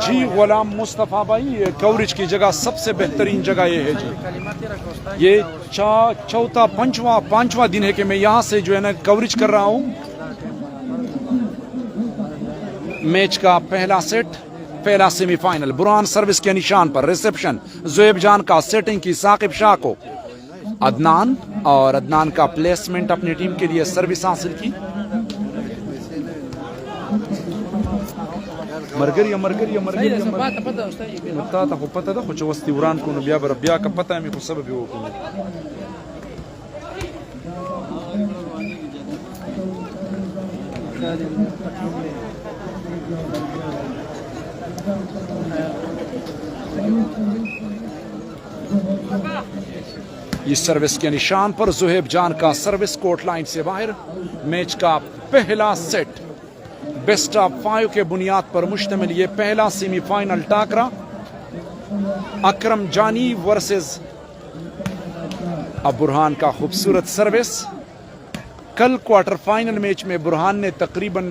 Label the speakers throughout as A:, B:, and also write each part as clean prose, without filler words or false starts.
A: जी गुलाम मुस्तफ़ा भाई, कवरेज की जगह सबसे बेहतरीन जगह ये है जी। ये चौथा पांचवा दिन है कि मैं यहाँ से जो है ना कवरेज कर रहा हूँ। मैच का पहला सेट, पहला सेमीफाइनल। बुरहान सर्विस के निशान पर रिसेप्शन ज़ुएब जान का, सेटिंग की साकिब शाह को अदनान, और अदनान का प्लेसमेंट अपनी टीम के लिए सर्विस हासिल की। मरगरिया पता था कुछ वस्ती उरान को बिया का पता है मेरे को सब भी वो इस सर्विस के निशान पर ज़ुएब जान का सर्विस कोर्ट लाइन से बाहर। मैच का पहला सेट बेस्ट ऑफ 5 के बुनियाद पर मुश्तमिल ये पहला सेमीफाइनल टाकरा अकरम जानी वर्सेस अब बुरहान का खूबसूरत सर्विस। कल क्वार्टर फाइनल मैच में बुरहान ने तकरीबन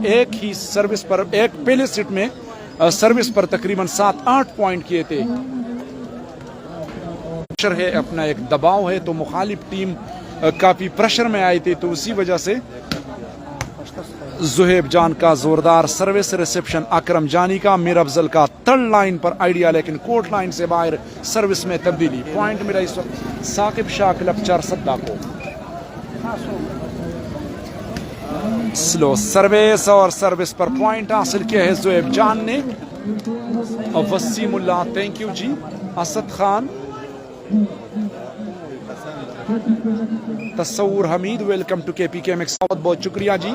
A: एक ही सर्विस पर, एक पहले सेट में सर्विस पर तकरीबन 7-8 पॉइंट किए थे। प्रेशर है, अपना एक दबाव है, तो मुखालिफ टीम काफी प्रेशर में आई थी, तो उसी वजह से ज़ुएब जान का जोरदार सर्विस। रिसेप्शन अकरम जानी का, मीर अफजल का थर्ड लाइन पर आइडिया, लेकिन कोर्ट लाइन से बाहर सर्विस में तब्दीली। पॉइंट मिला इस वक्त साकिब शाह क्लब चारसद्दा को। स्लो सर्विस और सर्विस पर पॉइंट हासिल किया है ज़ुएब जान ने। और वसीमुल्लाह, थैंक यू जी। Asad Khan, Tasawur Hameed, welcome to KPK max, बहुत बहुत शुक्रिया जी।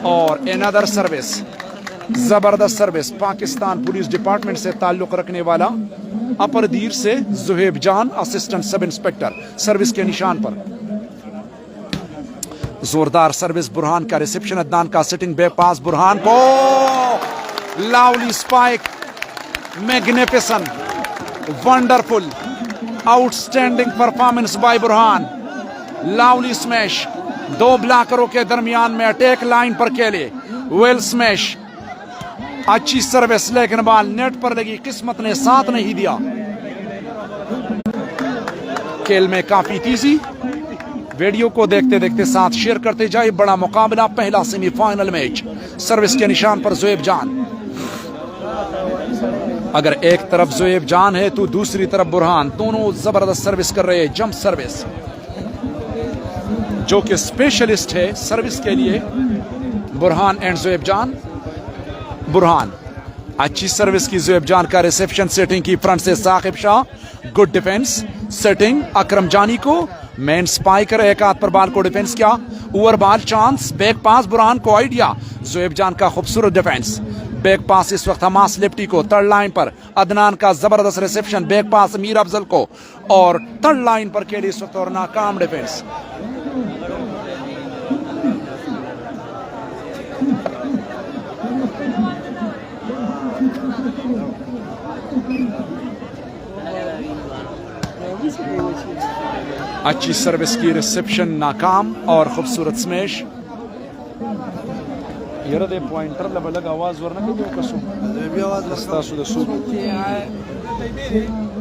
A: और एनदर सर्विस, जबरदस्त सर्विस, पाकिस्तान पुलिस डिपार्टमेंट से ताल्लुक रखने वाला अपर धीर से ज़ुएब जान, असिस्टेंट सब इंस्पेक्टर, सर्विस के निशान पर। जोरदार सर्विस बुरहान का। रिसेप्शन अदनान का, सिटिंग बैक पास बुरहान को, लावली spike, magnificent, wonderful, outstanding performance by Burhan. लावली स्मैश, दो ब्लॉकरों के दरमियान में अटैक लाइन पर केले, वेल स्मैश, अच्छी सर्विस, लेकिन बॉल नेट पर लगी, किस्मत ने साथ नहीं दिया। खेल में काफी तेजी। वीडियो को देखते देखते साथ शेयर करते जाए। बड़ा मुकाबला, पहला सेमीफाइनल मैच, सर्विस के निशान पर ज़ुएब जान। अगर एक तरफ ज़ुएब जान है तो दूसरी तरफ बुरहान, दोनों जबरदस्त सर्विस कर रहे हैं। जंप सर्विस, जो कि स्पेशलिस्ट है सर्विस के लिए, बुरहान एंड ज़ुएब जान। बुरहान अच्छी सर्विस की ज़ुएब जान का। रिसेप्शन सेटिंग की फ्रंट से Saqib Shah, good defence, setting Akram Jani को, मेन स्पाइकर एक हाथ पर बाल को डिफेंस किया, ओवर बाल चांस, बैक पास बुरहान को आइडिया, ज़ुएब जान का खूबसूरत डिफेंस, बैक पास इस वक्त हमास लिप्टी को, थर्ड लाइन पर अदनान का जबरदस्त reception, back pass Mir Afzal को, और थर्ड लाइन पर केली इस वक्त और नाकाम डिफेंस। अच्छी सर्विस की, रिसेप्शन नाकाम, और खूबसूरत स्मैश। यार दे पॉइंटर लग आवाज वरना के जो कसो बे आवाज लस्ता सु दसु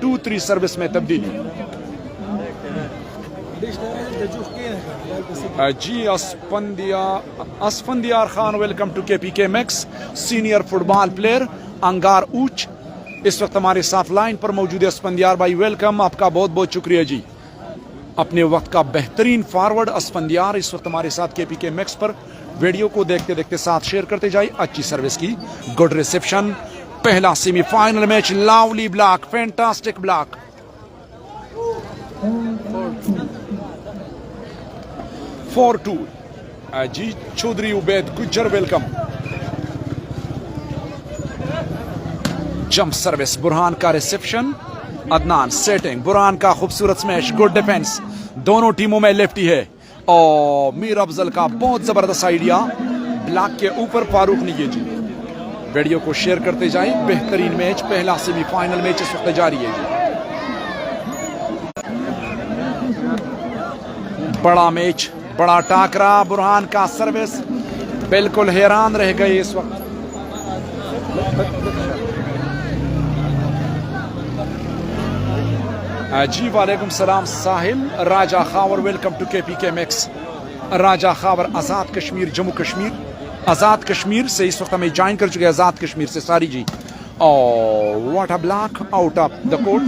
A: 2-3 सर्विस में तब्दीली। जी Asfandyar Khan, welcome to KPK max, senior football player अंगार ऊच, इस वक्त हमारे साथ लाइन पर मौजूद है। असफंदियार भाई वेलकम, आपका बहुत बहुत शुक्रिया जी। अपने वक्त का बेहतरीन फॉरवर्ड असफंदियार इस वक्त हमारे साथ KPK मैक्स पर। वीडियो को देखते देखते साथ शेयर करते जाए। अच्छी सर्विस की, गुड रिसेप्शन, पहला semifinal match, lovely block, fantastic block. 4-2 जी। Chaudhry Ubaid Gujjar welcome. Jump service, Burhan का रिसेप्शन, अदनान सेटिंग, बुरहान का खूबसूरत स्मैश, गुड डिफेंस, दोनों टीमों में लेफ्टी है। और मीर अफजल का बहुत जबरदस्त आइडिया, ब्लॉक के ऊपर फारूक निगे जी। वीडियो को शेयर करते जाएं। बेहतरीन मैच, पहला सेमीफाइनल मैच इस वक्त जारी है जी। बड़ा मैच, बड़ा टाकरा, बुरहान का सर्विस, बिल्कुल हैरान रह गए इस वक्त। जी वालेकुम सलाम Sahil, Raja Khawar, welcome to KPK max. Raja Khawar Azad Kashmir, Jammu Kashmir, Azad Kashmir से इस वक्त हमें ज्वाइन कर चुके हैं, आज़ाद कश्मीर से सारी जी। और what a block out of the court.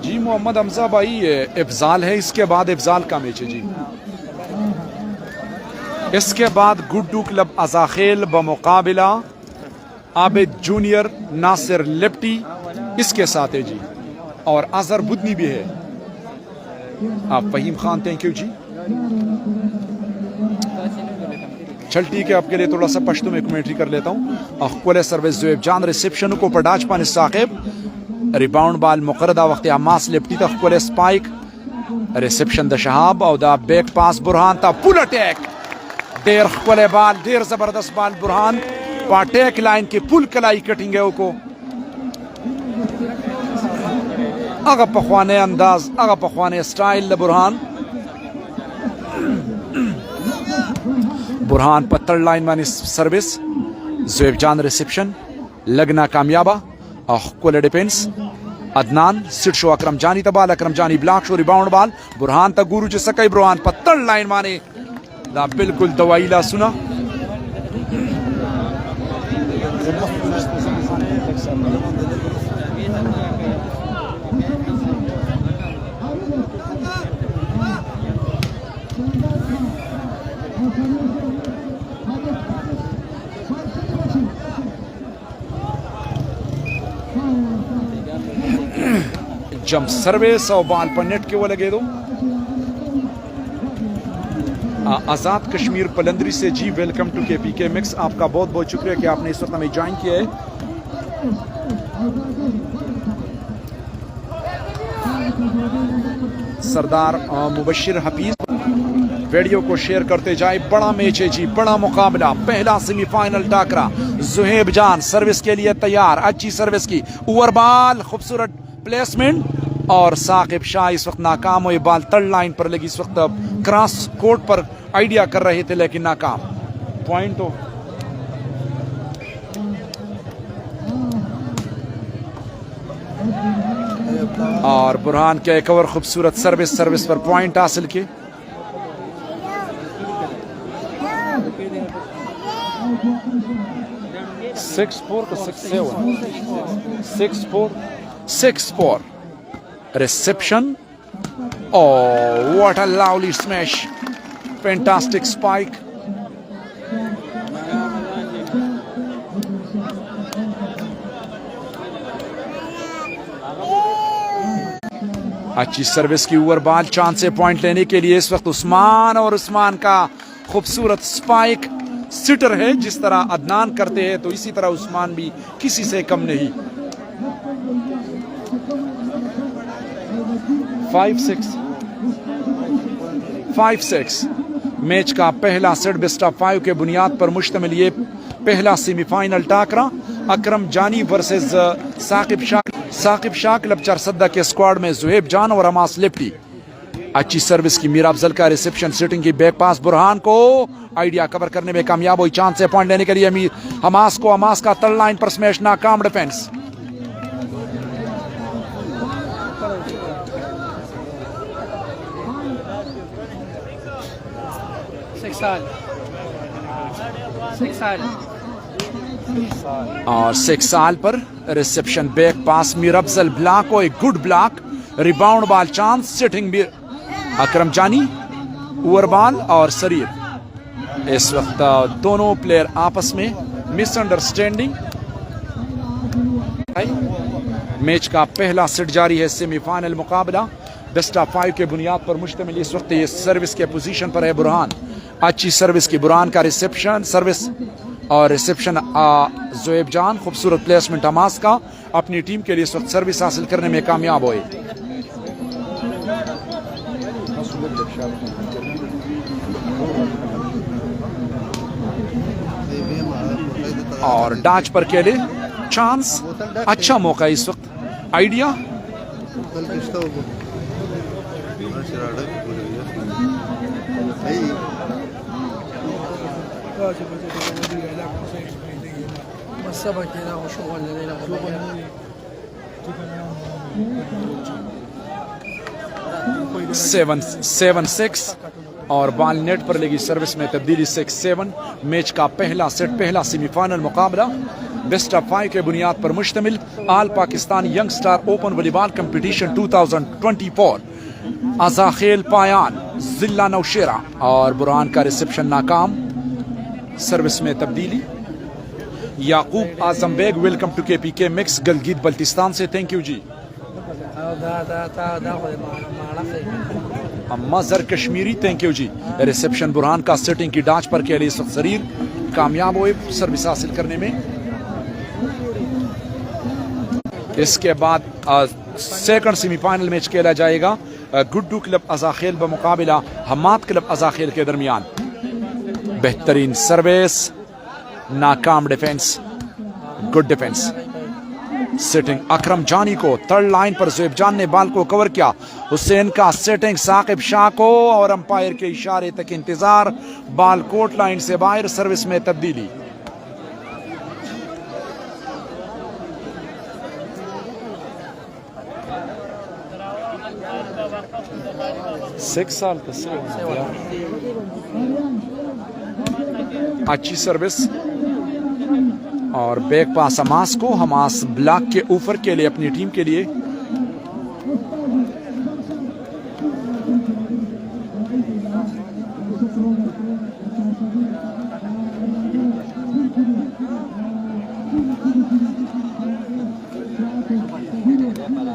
A: जी मोहम्मद हमजा भाई, इफ्जाल है, इसके बाद इफ्जाल का मैच है जी। इसके बाद गुड्डू क्लब अजाखेल बमुकाबिला आबिद जूनियर नासिर लिप्टी इसके साथ है जी। और अजहर बुदनी भी है। आप फहीम खान, थैंक यू जी। चल ठीक है, आपके लिए थोड़ा सा पश्तो में कमेंट्री कर लेता हूँ। अखकुल सर्विस ज़ुएब जान रिसेप्शन को पडाच पान साकिब, रिबाउंड बाल मुकरदा वक्त अमास लिप्टी तक कुल स्पाइक रिसेप्शन द शहाब और द बैक पास बुरहान था पुल अटैक। देर खुले बाल, देर जबरदस्त बाल बुरहान पाटेक लाइन के पुल कलाई कटिंग है को आगा पखवाने अंदाज, आगा पखवाने स्टाइल बुरहान। बुरहान पत्थर लाइन मानी सर्विस ज़ुएब जान रिसेप्शन लगना कामयाबा कुल डिफेंस अदनान सिट शो अकरम जानी तबाल, अकरम जानी ब्लॉक शो, रिबाउंड बाल बुरहान तक गुरु जो सकई बुरहान पत्थर लाइन माने ला बिल्कुल दवाईला सुना। जंप सर्विस और बाल पर नेट के वो लगे दो। आज़ाद कश्मीर पलंदरी से जी, वेलकम टू KPK मैक्स। आपका बहुत बहुत शुक्रिया कि आपने इस वक्त हमें ज्वाइन किया है। सरदार मुबशिर हफीज, वीडियो को शेयर करते जाए। बड़ा मैच है जी, बड़ा मुकाबला, पहला सेमीफाइनल टाकरा। ज़ुएब जान सर्विस के लिए तैयार, अच्छी सर्विस की, ओवर बाल, खूबसूरत प्लेसमेंट और साकिब शाह इस वक्त नाकाम हुए। बाल थर्ड लाइन पर लगी, इस वक्त क्रॉस कोर्ट पर आइडिया कर रहे थे लेकिन नाकाम। पॉइंट तो और बुरहान के एक और खूबसूरत सर्विस पर पॉइंट हासिल किए। Six four reception. Oh, what a lovely smash. Fantastic spike. अच्छी सर्विस की ओवर बॉल, चांस से पॉइंट लेने के लिए इस वक्त उस्मान, और उस्मान का खूबसूरत स्पाइक। सिटर है, जिस तरह अदनान करते हैं तो इसी तरह उस्मान भी किसी से कम नहीं। 5-6 मैच का पहला सेट बेस्ट ऑफ 5 के बुनियाद पर मुश्तमिल ये पहला सेमीफाइनल टाकरा। अकरम जानी वर्सेस साकिब शाह क्लब चारसद्दा के स्क्वाड में ज़ुएब जान और अमास लिप्टी। अच्छी सर्विस की मीरा अफजल का रिसेप्शन, सिटिंग की बैक पास बुरहान को आइडिया कवर करने में कामयाब हुई। चांस से पॉइंट लेने के लिए हमास का थर्ड लाइन पर स्मैश, नाकाम डिफेंस। और 6 साल पर reception back pass Mir Afzal block को एक good block, rebound ball chance, sitting भी अकरम जानी, ओवर बॉल और सरीर। इस वक्त दोनों प्लेयर आपस में मिसअंडरस्टैंडिंग। मैच का पहला सेट जारी है, सेमीफाइनल मुकाबला बेस्ट ऑफ 5 के बुनियाद पर मुश्तमिल। इस वक्त ये सर्विस के पोजीशन पर है बुरहान। अच्छी सर्विस की बुरहान का रिसेप्शन सर्विस और रिसेप्शन ज़ुएब जान, खूबसूरत प्लेसमेंट हमास का, अपनी टीम के लिए इस वक्त सर्विस हासिल करने में कामयाब हुए। और डाच पर केले चांस, अच्छा मौका इस वक्त, आइडिया सेवन 7-6 और बॉल नेट पर लगी सर्विस में तब्दीली 6-7। मैच का पहला सेट, पहला सेमीफाइनल मुकाबला बेस्ट ऑफ 5 के बुनियाद पर मुश्तमिल all Pakistan young star open volleyball competition 2024 Azakhel Payan जिला नौशेरा और बुरहान का रिसेप्शन नाकाम। सर्विस में तब्दीली Yaqub Azam Baig, welcome to KPK mix Gilgit Baltistan से, थैंक यू जी। मजहर कश्मीरी, थैंक यू जी। रिसेप्शन बुरहान का सेटिंग की डाच पर के लिए सरीर कामयाब हुए सर्विस हासिल करने में। इसके बाद सेकंड सेमीफाइनल मैच खेला जाएगा गुड्डू क्लब अजाखेल बमुकाबिला हमाद क्लब अजाखेल के दरमियान। बेहतरीन सर्विस, नाकाम defence, good defence. Setting Akram Jani को थर्ड लाइन पर ज़ुएब जान ने बाल को कवर किया। हुसैन का सेटिंग साकिब शाह को और अंपायर के इशारे तक इंतजार। बाल कोर्ट लाइन से बाहर, सर्विस में तब्दीली। सिक्स साल का अच्छी सर्विस और बैक पास हमास को, हमास ब्लॉक के ऊपर के लिए अपनी टीम के लिए।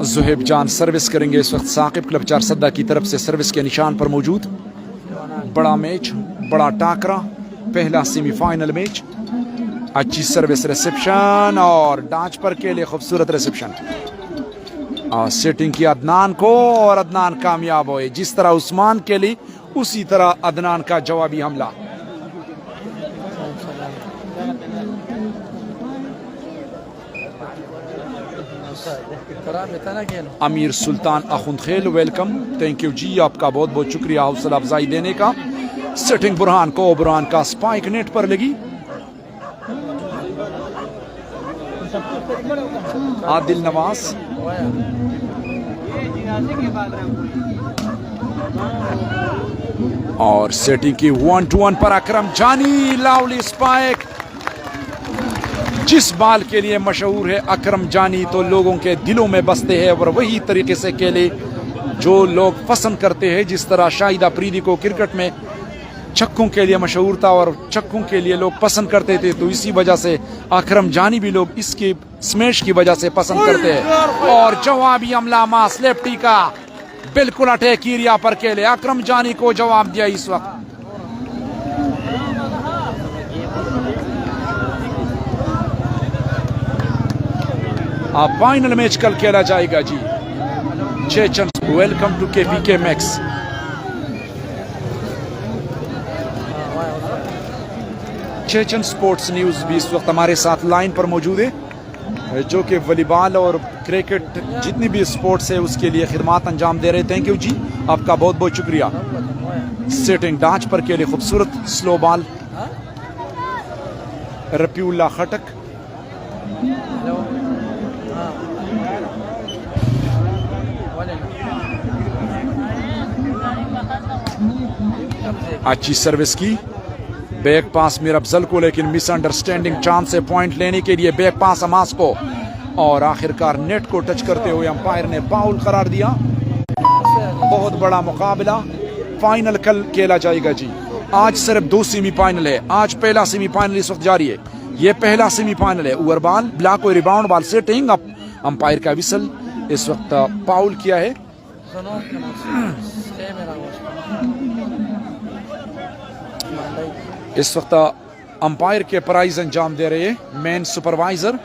A: ज़ुहेब जान सर्विस करेंगे इस वक्त। साकिब क्लब चारसद्दा की तरफ से सर्विस के निशान पर मौजूद। बड़ा मैच, बड़ा टाकरा, पहला सेमीफाइनल मैच। अच्छी सर्विस, रिसेप्शन और डांच पर के लिए खूबसूरत रिसेप्शन और सेटिंग की अदनान को और अदनान कामयाब हुए। जिस तरह उस्मान के लिए उसी तरह अदनान का जवाबी हमला। अमीर सुल्तान अखुंदखेल, वेलकम, थैंक यू जी, आपका बहुत बहुत शुक्रिया हौसला अफजाई देने का। सेटिंग बुरहान को, बुरहान का स्पाइक नेट पर लगी। आदिल नवाज और सेटिंग की 1-2-1 पर अकरम जानी, लावली स्पाइक। जिस बाल के लिए मशहूर है अकरम जानी, तो लोगों के दिलों में बसते हैं और वही तरीके से खेले जो लोग पसंद करते हैं। जिस तरह शाहिद अफरीदी को क्रिकेट में छक्कों के लिए मशहूर था और छक्कों के लिए लोग पसंद करते थे, तो इसी वजह से अकरम जानी भी लोग इसकी स्मैश की वजह से पसंद करते हैं। और जवाबी हमला मास लेफ्टी का बिल्कुल अटैक एरिया पर खेले अकरम जानी को जवाब दिया इस वक्त। अब फाइनल मैच कल खेला जाएगा जी। Chechan, welcome to KPK max. Chechan sports news भी इस वक्त हमारे साथ लाइन पर मौजूद है, जो कि वॉलीबॉल और क्रिकेट जितनी भी स्पोर्ट्स है उसके लिए खिदमात अंजाम दे रहे। थैंक यू जी, आपका बहुत बहुत शुक्रिया। सेटिंग डांच पर के लिए खूबसूरत स्लो बॉल। रफीउल्लाह खटक, अच्छी सर्विस की। बैक पास मीर अफजल को, लेकिन मिसअंडरस्टैंडिंग चांस से पॉइंट लेने के लिए बैक पास हमास को और आखिरकार नेट को टच करते हुए अंपायर ने फाउल करार दिया। बहुत बड़ा मुकाबला, फाइनल कल खेला जाएगा जी। आज सिर्फ 2 सेमीफाइनल है। आज पहला सेमीफाइनल इस वक्त जारी है। ये पहला सेमीफाइनल है। ओवर बॉल, ब्लॉक और रिबाउंड बॉल सेटिंग। अब अंपायर का विसल इस वक्त फाउल किया है। इस वक्त अंपायर के प्राइज अंजाम दे रहे हैं मेन सुपरवाइजर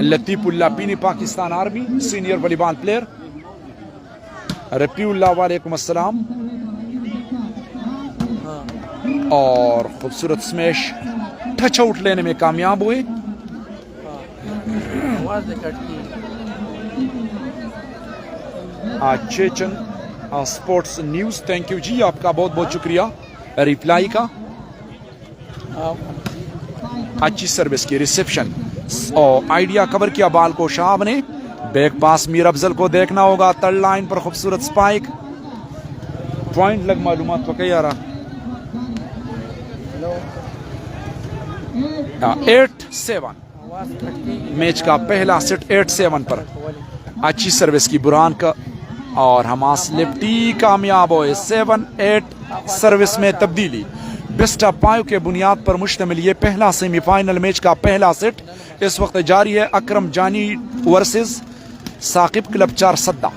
A: लतीफुल्लाह पीनी, Pakistan army, senior volleyball player. Rafiullah, वालेकुम अस्सलाम। और खूबसूरत स्मैश टच आउट लेने में कामयाब हुए। Chechan sports news, thank you जी, आपका बहुत बहुत शुक्रिया रिप्लाई का। अच्छी सर्विस की रिसेप्शन और आइडिया कवर किया बाल को शाह ने। बैक पास मीर अफजल को देखना होगा, थर्ड लाइन पर खूबसूरत स्पाइक। पॉइंट लग मालूमात तो कई आ रहा 8-7 मैच का पहला सेट 8-7 पर। अच्छी सर्विस की बुरहान का और हमास लिप्टी कामयाब हुए। 7-8 सर्विस में तब्दीली। बेस्ट ऑफ 5 के बुनियाद पर मुश्तमिल ये पहला सेमीफाइनल मैच का पहला सेट इस वक्त जारी है। अकरम जानी वर्सेस साकिब क्लब 4 सद्दा।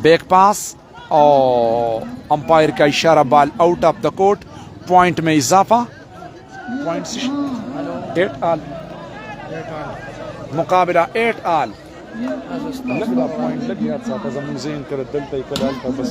A: बैक पास और अंपायर का इशारा, बाल out of the court. Point में इजाफा। पॉइंट 8 आल मुकाबला 8 आल लगदा पॉइंट लग गया था जमीन ज़ेन कर दलता कदाल का बस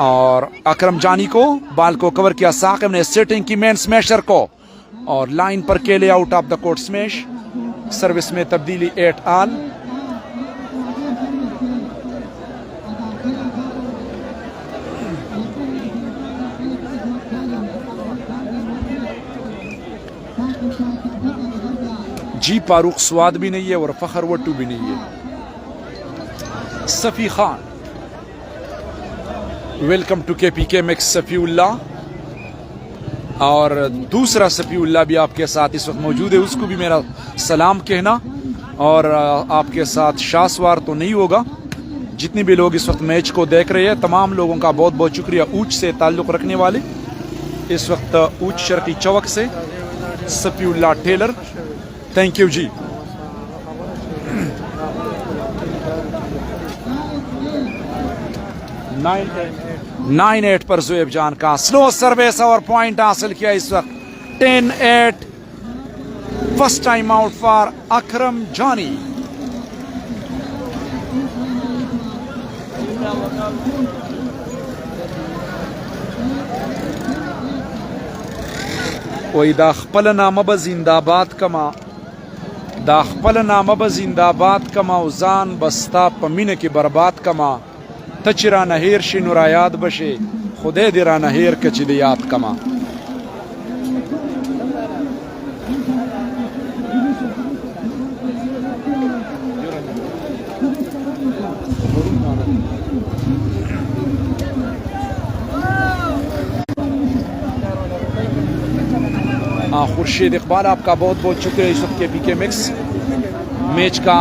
A: और अकरम जानी को बाल को कवर किया साकिब ने सेटिंग की मैन स्मैशर को और लाइन पर केले out of the court smash. Service में तब्दीली 8 आल। जी फारूक स्वाद भी नहीं है और फखर वट्टू भी नहीं है। Safi Khan, welcome to KPK mix Safiullah. और दूसरा सफ़ीउल्लाह भी आपके साथ इस वक्त मौजूद है, उसको भी मेरा सलाम कहना। और आपके साथ शाहसवार तो नहीं होगा। जितने भी लोग इस वक्त मैच को देख रहे हैं तमाम लोगों का बहुत बहुत शुक्रिया। ऊंच से ताल्लुक़ रखने वाले इस वक्त ऊंच शर्की चौक से सफ़ीउल्लाह टेलर, थैंक यू जी। नाइन 8 पर ज़ुएब जान का स्लो सर्विस और पॉइंट हासिल किया इस वक्त। 10-8 फर्स्ट टाइम आउट फॉर अकरम जानी। वही दा खपल नामा ब जिंदाबाद कमा, दा खपल नामा ब जिंदाबाद कमा, उजान बस्ता पमीन की बर्बाद कमा। तचिरा नहेर शिनुरा याद बशे, खुदे दिरा नहेर कचिद याद कमा। खुर्शीद इकबाल, आपका बहुत बहुत शुक्रिया। इस वक्त KPK मिक्स मैच का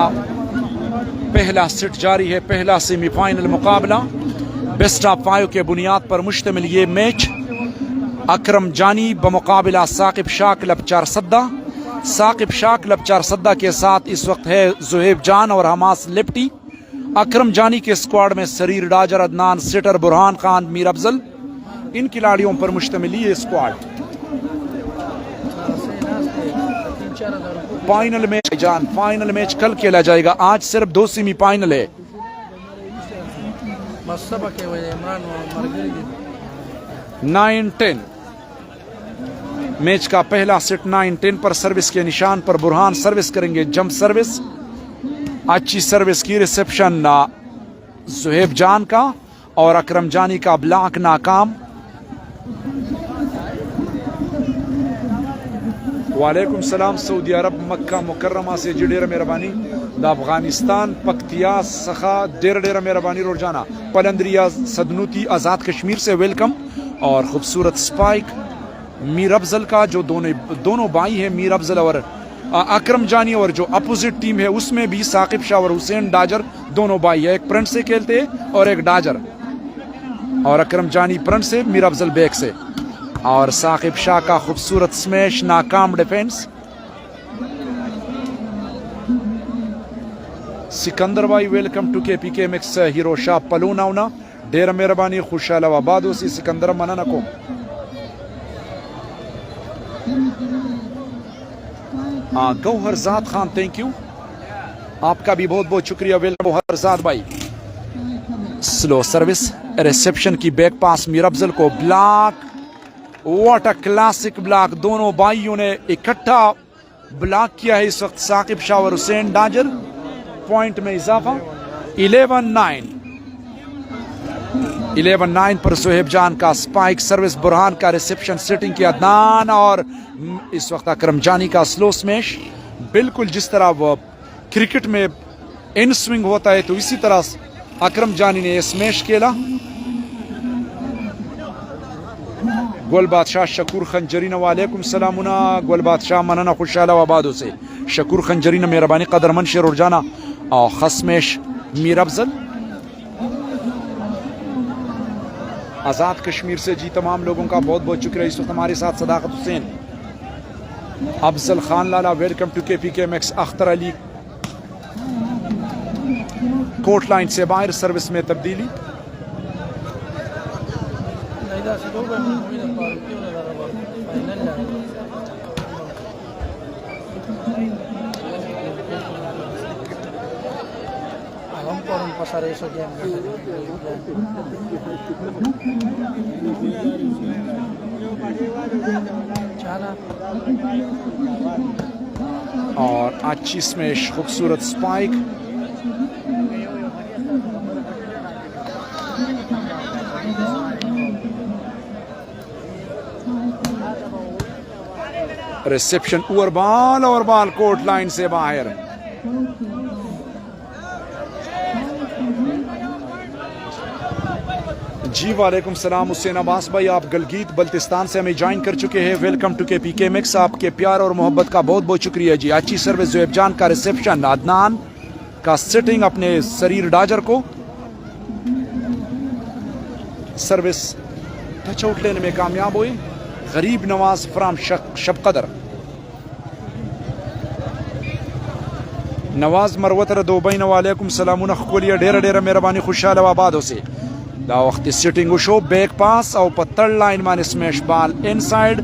A: पहला सेट जारी है। पहला सेमीफाइनल मुकाबला बेस्ट ऑफ 5 के बुनियाद पर मुश्तमिल ये मैच। अकरम जानी बमुकाबला साकिब शाह क्लब 4 सद्दा। साकिब शाह क्लब 4 सद्दा के साथ इस वक्त है ज़ुहैब जान और हमास लिप्टी। अकरम जानी के स्क्वाड में सरीर डाजर, अदनान सेटर, बुरहान खान, मीर अफजल, इन खिलाड़ियों पर मुश्तमिल ये स्क्वाड। फाइनल मैच जान, फाइनल मैच कल खेला जाएगा। आज सिर्फ 2 सेमीफाइनल है। 9-10 मैच का पहला सेट 9-10 पर सर्विस के निशान पर बुरहान सर्विस करेंगे, जंप सर्विस। अच्छी सर्विस की रिसेप्शन ज़ुहैब जान का और अकरम जानी का ब्लॉक नाकाम। वालेकुम सलाम। सऊदी अरब मक्का मुकर्रमा से जी डेरा मेहरबानी। द अफगानिस्तान पक्तिया सखा डेरा डेरा मेहरबानी रोजाना। पलंदरिया सदनुती आज़ाद कश्मीर से वेलकम। और खूबसूरत स्पाइक मीर अफजल का, जो दोनों भाई हैं, मीर अफजल और अकरम जानी। और जो अपोजिट टीम है उसमें भी साकिब शाह और हुसैन डाजर दोनों भाई है। एक फ्रंट से खेलते हैं और एक डाजर। और अकरम जानी फ्रंट से, मीर अफजल बैक से। और साकिब शाह का खूबसूरत स्मैश, नाकाम डिफेंस। सिकंदर भाई welcome to KPK mix. Hero Shah पलूना डेरा मेहरबानी, खुशाल आबाद उसी सिकंदर मना नको। गौहरजाद खान, थैंक यू, आपका भी बहुत बहुत शुक्रिया। वेलकम गौहरजाद भाई। स्लो सर्विस रिसेप्शन की बैक पास मीर अफजल को block what a classic block, दोनों भाइयों ने इकट्ठा ब्लॉक किया है इस वक्त। साकिब शाह और हुसैन डांजर, पॉइंट में इजाफा 11-9 पर सोहेब जान का स्पाइक सर्विस, बुरहान का रिसेप्शन सेटिंग किया अदनान, और इस वक्त अकरम जानी का स्लो स्मैश। बिल्कुल जिस तरह वो क्रिकेट में इन स्विंग होता है तो इसी तरह अकरम जानी ने स्मैश खेला। गोल बादशाह शकूर खंजरी ने वालेकुम सलामुना, गोल बादशाह मनाना खुशहाल आबादों से शकूर खंजरी ने मेहरबानी कदरमन शेर उर्जाना और खसमेश मीर अफजल। आज़ाद कश्मीर से जी तमाम लोगों का बहुत बहुत शुक्रिया। इस वक्त हमारे साथ Sadaqat Hussain, Afzal Khan Lala, welcome to KPK max. Akhtar Ali court line से बाहर, सर्विस में तब्दीली। और अच्छी स्मैश, खूबसूरत स्पाइक। रिसेप्शन ओवर बॉल और बॉल कोर्ट लाइन से बाहर। जी वालेकुम सलाम हुसैन अब्बास भाई, आप गलगीत बल्तिस्तान से हमें ज्वाइन कर चुके हैं। वेलकम टू KPK मैक्स, आपके प्यार और मोहब्बत का बहुत बहुत शुक्रिया जी। अच्छी सर्विस, ज़ोएब जान का रिसेप्शन, अदनान का सेटिंग अपने शरीर डाजर को, सर्विस टच आउट लेने में कामयाब हुई। गरीब नवाज फ्राम शबकदर, नवाज मरवतर दो बहन वालेकुम सलामुन खोलिया ढेर ढेर मेहरबानी खुशहाल आबादों से। दा वक्त सिटिंग शो बैक पास और पत्थर लाइन मान smash ball inside,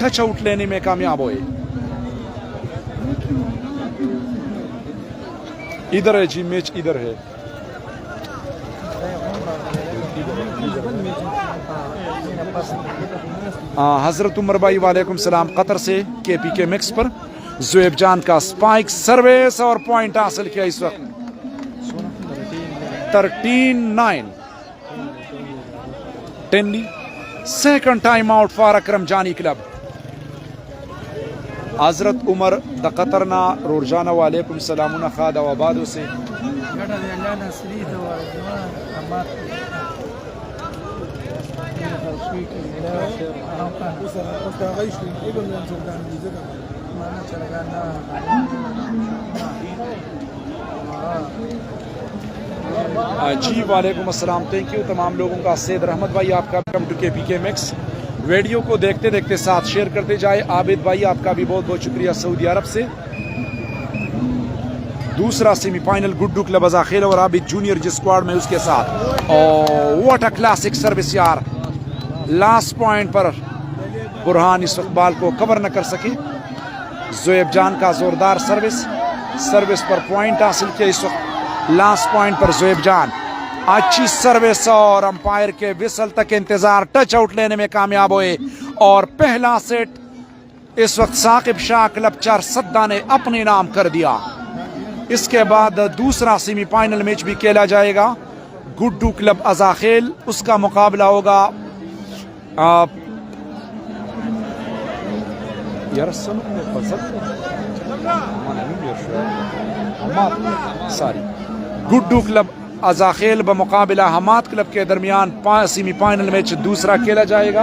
A: touch out लेने में कामयाब हुए। इधर है जी मैच, इधर है। हजरत उमर भाई वालेकुम सलाम कतर से KPK मैक्स पर। ज़ोएब जान का स्पाइक सर्विस और पॉइंट हासिल किया इस वक्त 13-9। सेकंड टाइम आउट फॉर अकरम जानी क्लब। हजरत उमर द कतरना रोजाना वालेकुम सलामुना खादा आबादों से। जी वालेकुम अस्सलाम, थैंक यू तमाम लोगों का। सैयद रहमत भाई आपका welcome to KPK max. Video को देखते देखते साथ शेयर करते जाए। आबिद भाई आपका भी बहुत बहुत शुक्रिया सऊदी अरब से। दूसरा सेमीफाइनल गुड्डू क्लब अजाखेल और आबिद जूनियर जिस स्क्वाड में उसके साथ। और व्हाट अ क्लासिक सर्विस यार, लास्ट पॉइंट पर बुरहान इस वक्त बॉल को कवर न कर सके। ज़ोएब जान का जोरदार सर्विस पर पॉइंट हासिल किया इस वक्त। लास्ट पॉइंट पर ज़ोएब जान, अच्छी सर्विस और अंपायर के विसल तक इंतजार, टच आउट लेने में कामयाब हुए। और पहला सेट इस वक्त साकिब शाह क्लब चारसद्दा ने अपने नाम कर दिया। इसके बाद दूसरा सेमीफाइनल मैच भी खेला जाएगा। गुड्डू क्लब अजाखेल, उसका मुकाबला होगा गुड्डू क्लब अजाखेल बमुकाबला हमाद क्लब के दरमियान सेमीफाइनल मैच दूसरा खेला जाएगा।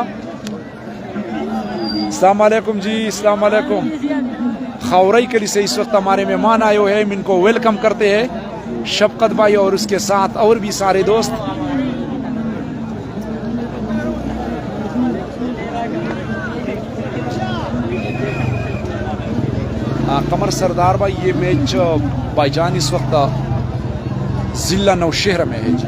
A: अस्सलाम वालेकुम जी, अस्सलाम वालेकुम। खौरई के लिए इस वक्त हमारे मेहमान आए हुए हैं, इनको वेलकम करते हैं। शफकत भाई और उसके साथ और भी सारे दोस्त। कमर सरदार भाई, ये मैच भाईजान इस वक्त जिला नौशहरा में है जी।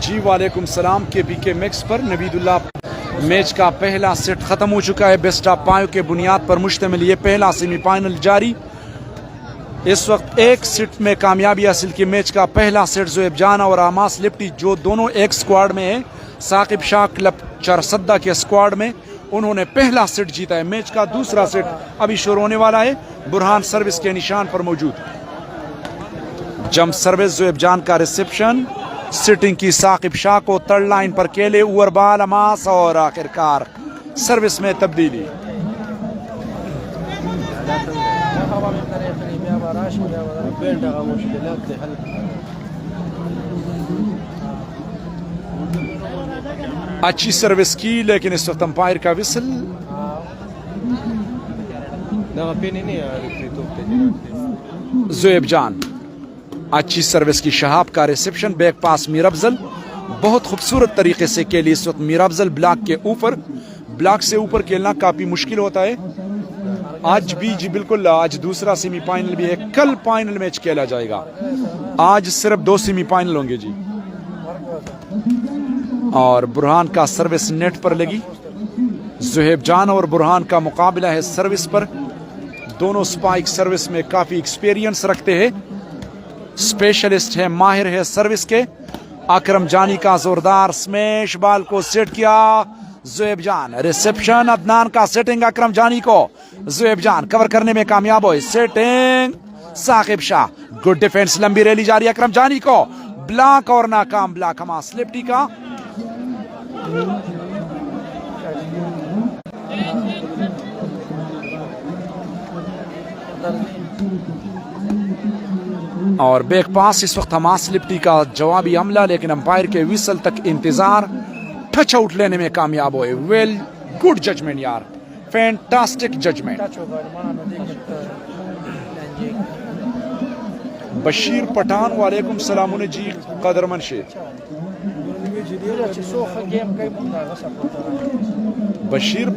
A: जी वालेकुम सलाम। के पी के मैक्स पर नवीदुल्लाह। मैच का पहला सेट खत्म हो चुका है। बेस्ट ऑफ 5 के बुनियाद पर मुश्तमिल ये पहला सेमीफाइनल जारी। इस वक्त एक सेट में कामयाबी हासिल की। मैच का पहला सेट ज़ोएब जान और आमास लिप्टी जो दोनों एक स्क्वाड में है, साकिब शाह क्लब चरसद्दा के स्क्वाड में, उन्होंने पहला सेट जीता है। मैच का दूसरा सेट अभी शुरू होने वाला है। बुरहान सर्विस के निशान पर मौजूद। जंप सर्विस ज़ोएब जान का रिसेप्शन, सिटिंग की साकिब शाह को थर्ड लाइन पर केले ओवर बाल अमास और आखिरकार सर्विस में तब्दीली। अच्छी सर्विस की लेकिन इस वक्त अंपायर का विसल। ज़ोएब जान अच्छी सर्विस की। शहाब का reception, back pass Mir Afzal बहुत खूबसूरत तरीके से खेली। इस वक्त मीर अफजल ब्लॉक के ऊपर, ब्लॉक से ऊपर खेलना काफी मुश्किल होता है। आज भी जी बिल्कुल, आज दूसरा सेमीफाइनल भी है। कल फाइनल मैच खेला जाएगा। आज सिर्फ 2 सेमीफाइनल होंगे जी। और बुरहान का सर्विस नेट पर लगी। ज़ोएब जान और बुरहान का मुकाबला है सर्विस पर। दोनों स्पाइक सर्विस में काफी एक्सपीरियंस रखते हैं, स्पेशलिस्ट है, माहिर है सर्विस के। अकरम जानी का जोरदार स्मैश, बाल को सेट किया ज़ोएब जान। रिसेप्शन अदनान का सेटिंग अकरम जानी को ज़ोएब जान कवर करने में कामयाब हुए। Setting Saqib Shah, good defence, लंबी रैली जारी अकरम जानी को, ब्लॉक और नाकाम ब्लॉक हमास लिप्टी का। और बैक पास इस वक्त हमास लिप्टी का जवाबी हमला, लेकिन अंपायर के विसल तक इंतजार। टच आउट लेने में कामयाब हुए। वेल, गुड जजमेंट यार, फैंटास्टिक जजमेंट। बशीर पठान वालेकुम सलाम जी कदरमन शेख। बशीर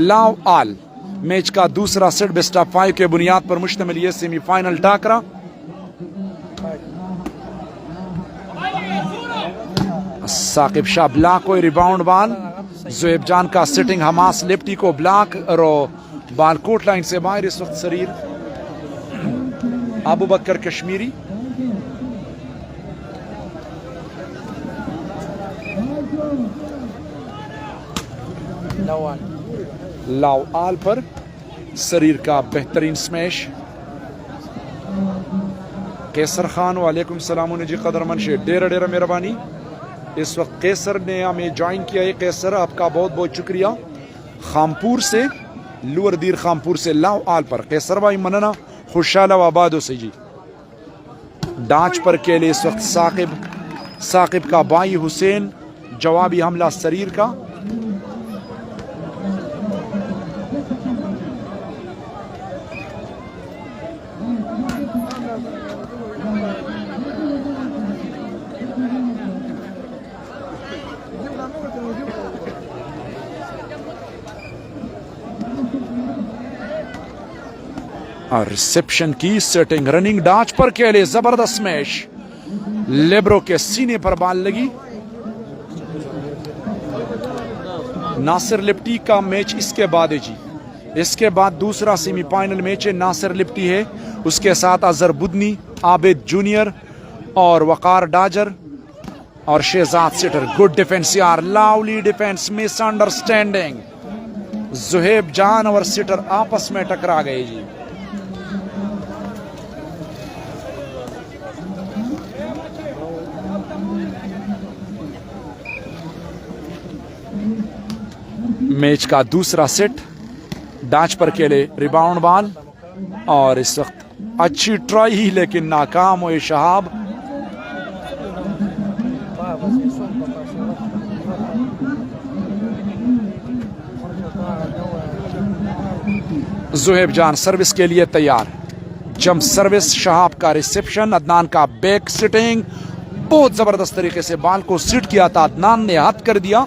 A: लाव आल। मैच का दूसरा सेट बेस्ट ऑफ 5 के बुनियाद पर मुश्तमिल ये सेमीफाइनल टाकरा। साकिब शाह ब्लॉक को रिबाउंड बाल। ज़ोएब जान का सिटिंग हमास लिप्टी को ब्लॉक और बाल कोट लाइन से बाहर। इस वक्त शरीर अबू बकर कश्मीरी। लाव आल पर शरीर का बेहतरीन स्मैश। कैसर खान वालेकुम सलाम जी कदरमन शे, डेरा डेरा मेहरबानी। इस वक्त कैसर ने हमें ज्वाइन किया है। कैसर आपका बहुत बहुत शुक्रिया। खामपुर से, लुअर दीर खामपुर से लाव आल पर कैसर भाई मनना खुशाला आबादो से जी। डांच पर के लिए इस वक्त साकिब का भाई हुसैन, जवाबी हमला शरीर का। और रिसेप्शन की सेटिंग, रनिंग डांच पर के लिए जबरदस्त स्मैश। लेब्रो के सीने पर बाल लगी। नासिर लिप्टी का मैच इसके बाद है जी। इसके बाद दूसरा सेमीफाइनल मैच है। नासिर लिप्टी है, उसके साथ अजहर बुदनी, आबिद जूनियर और वकार डाजर और शहजाद सिटर। गुड डिफेंस यार, लावली डिफेंस, मिसअंडरस्टैंडिंग। ज़ोएब जान और सिटर आपस में टकरा गए जी। मैच का दूसरा सेट डाच पर खेले रिबाउंड बॉल और इस वक्त अच्छी ट्राई ही लेकिन नाकाम हुए शहाब। ज़ुहैब जान सर्विस के लिए तैयार। जंप सर्विस, शहाब का रिसेप्शन, अदनान का बैक सिटिंग, बहुत जबरदस्त तरीके से बॉल को सिट किया था, अदनान ने हाथ कर दिया।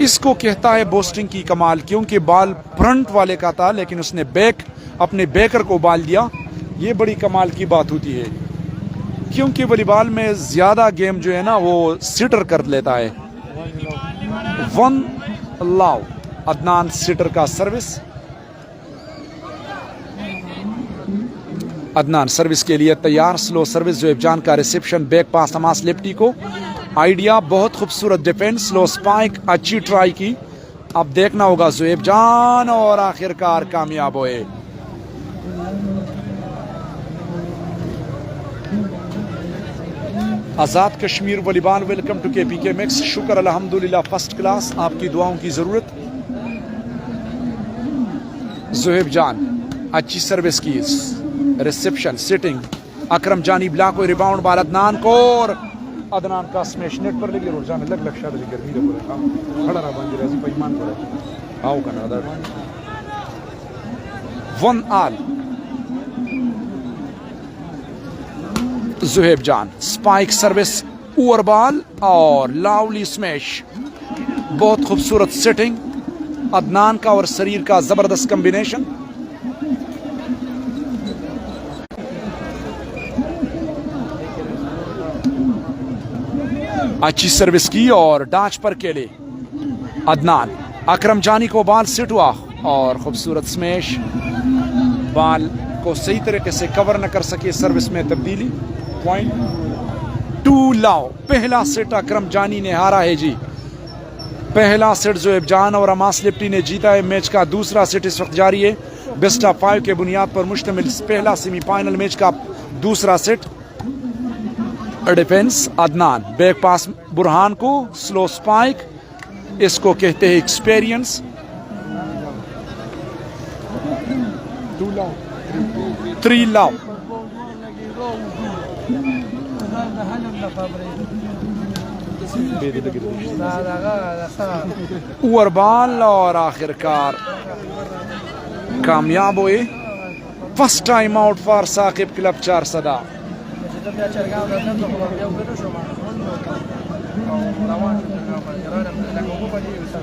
A: इसको कहता है बोस्टिंग की कमाल, क्योंकि बॉल फ्रंट वाले का था लेकिन उसने बैक अपने बैकर को बॉल दिया। ये बड़ी कमाल की बात होती है, क्योंकि वॉलीबॉल में ज्यादा गेम जो है ना वो सिटर कर लेता है। 1 लव, अदनान सिटर का सर्विस। अदनान सर्विस के लिए तैयार। स्लो सर्विस, ज़ुहैब जान का reception, back pass Hamas lefty को। आइडिया, बहुत खूबसूरत डिफेंस, स्लो स्पाइक, अच्छी ट्राई की। अब देखना होगा ज़ुहैब जान और आखिरकार कामयाब हुए। Azad Kashmir volleyball, welcome to KPK mix. शुक्र अल्हम्दुलिल्लाह फर्स्ट क्लास, आपकी दुआओं की जरूरत। ज़ुहैब जान अच्छी सर्विस की, रिसेप्शन, सिटिंग, अकरम जानी ब्लॉक, रिबाउंड बाल अदनान को, और अदनान का स्मैश नेट पर लगी। रोजाना लग लग शादी गर्मी रे पूरा काम खड़ा रहा बंद राजी पैमान करे आओ करना अदर 1 ऑल। ज़ुहैब जान स्पाइक सर्विस, ओवर बॉल और लावली स्मैश, बहुत खूबसूरत सेटिंग, अदनान का और शरीर का जबरदस्त कॉम्बिनेशन। अच्छी सर्विस की और डाच पर केले अदनान। अकरम जानी को बॉल सिट हुआ और खूबसूरत स्मैश, बॉल को सही तरीके से कवर न कर सके, सर्विस में तब्दीली। Point 2 love. पहला सेट अकरम जानी ने हारा है जी। पहला सेट ज़ुहैब जान और अमास लिप्टी ने जीता है। मैच का दूसरा सेट इस वक्त जारी है। बेस्ट ऑफ 5 के बुनियाद पर मुश्तमिल पहला सेमीफाइनल मैच का दूसरा set. Defence Adnan, back pass Burhan को, स्लो स्पाइक, इसको कहते हैं एक्सपीरियंस। 3 लव। ओवर बॉल और आखिरकार कामयाब हुए। First time out for Saqib club 4 सदा।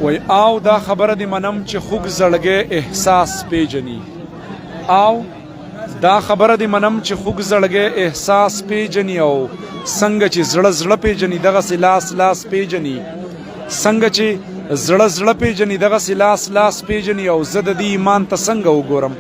A: वही आओ दा खबर दी मनम च खुग जड़गे एहसास पेजनी। आओ दा खबर दी मनम च खुग जड़गे एहसास पेजनी। आओ संग च जड़ जड़ पेजनी दगा से लास लास पेजनी। संग च जड़ जड़ पेजनी दगा से लास लास पेजनी। आओ जद दी ईमान तसंग गोरम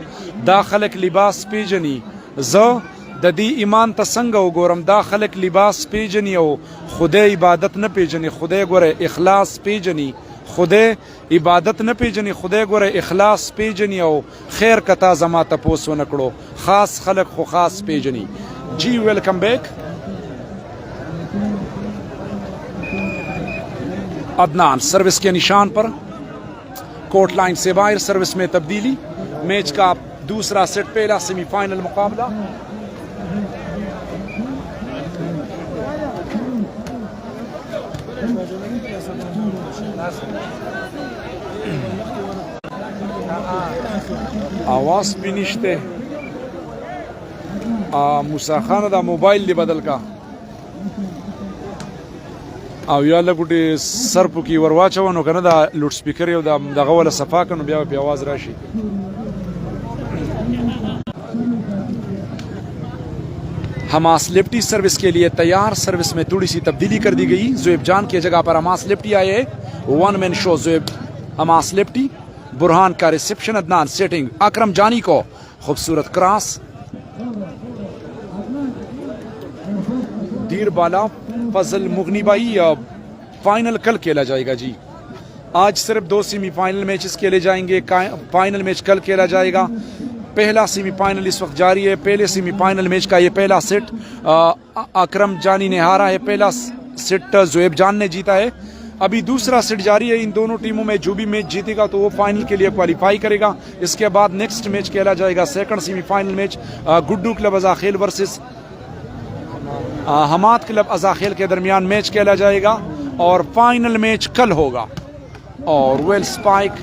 A: दा खलक लिबास पेजनी। ज ददी ईमान तसंग गोरम दा खलक लिबास पेजनी। ओ खुदे इबादत न पेजनी, खुदे गोरे इखलास पेजनी। खुदे इबादत न पेजनी, खुदे गोरे इखलास पेजनी। ओ खैर कता जमा तपोस व नकड़ो, खास खलक खो खास पेजनी। जी वेलकम बैक। अदनान सर्विस के निशान पर, कोर्ट लाइन से बाहर, सर्विस में तब्दीली। मैच का दूसरा सेट, पहला सेमीफाइनल मुकाबला। आवाज भी निश्ते मूसा खान दा मोबाइल दी बदल का या लकुटी सर्प की वरवाचवनो कना दा लाउड स्पीकर यो दा दगा वाला सफा कनो बिया पे आवाज राशि। हमास लिप्टी सर्विस के लिए तैयार। सर्विस में थोड़ी सी तब्दीली कर दी गई। ज़ुहैब जान की जगह पर हमास लिप्टी आए। 1 man show Zuhaib Hamas lefty. Burhan का रिसेप्शन, अदनान सेटिंग, अकरम जानी को खूबसूरत क्रॉस। दीर बाला फजल मुगनी भाई, फाइनल कल खेला जाएगा जी। आज सिर्फ 2 सेमीफाइनल मैचेस खेले जाएंगे, फाइनल मैच कल खेला जाएगा। पहला सेमीफाइनल इस वक्त जारी है। पहले सेमीफाइनल मैच का ये पहला सेट अकरम जानी ने हारा है। पहला सेट ज़ुहैब जान ने जीता है। अभी दूसरा सेट जारी है। इन दोनों टीमों में जो भी मैच जीतेगा तो वो फाइनल के लिए क्वालिफाई करेगा। इसके बाद नेक्स्ट मैच खेला जाएगा second semifinal match Guddu club Azakhel versus Hamad club Azakhel के दरमियान मैच खेला जाएगा और फाइनल मैच कल होगा। और वेल स्पाइक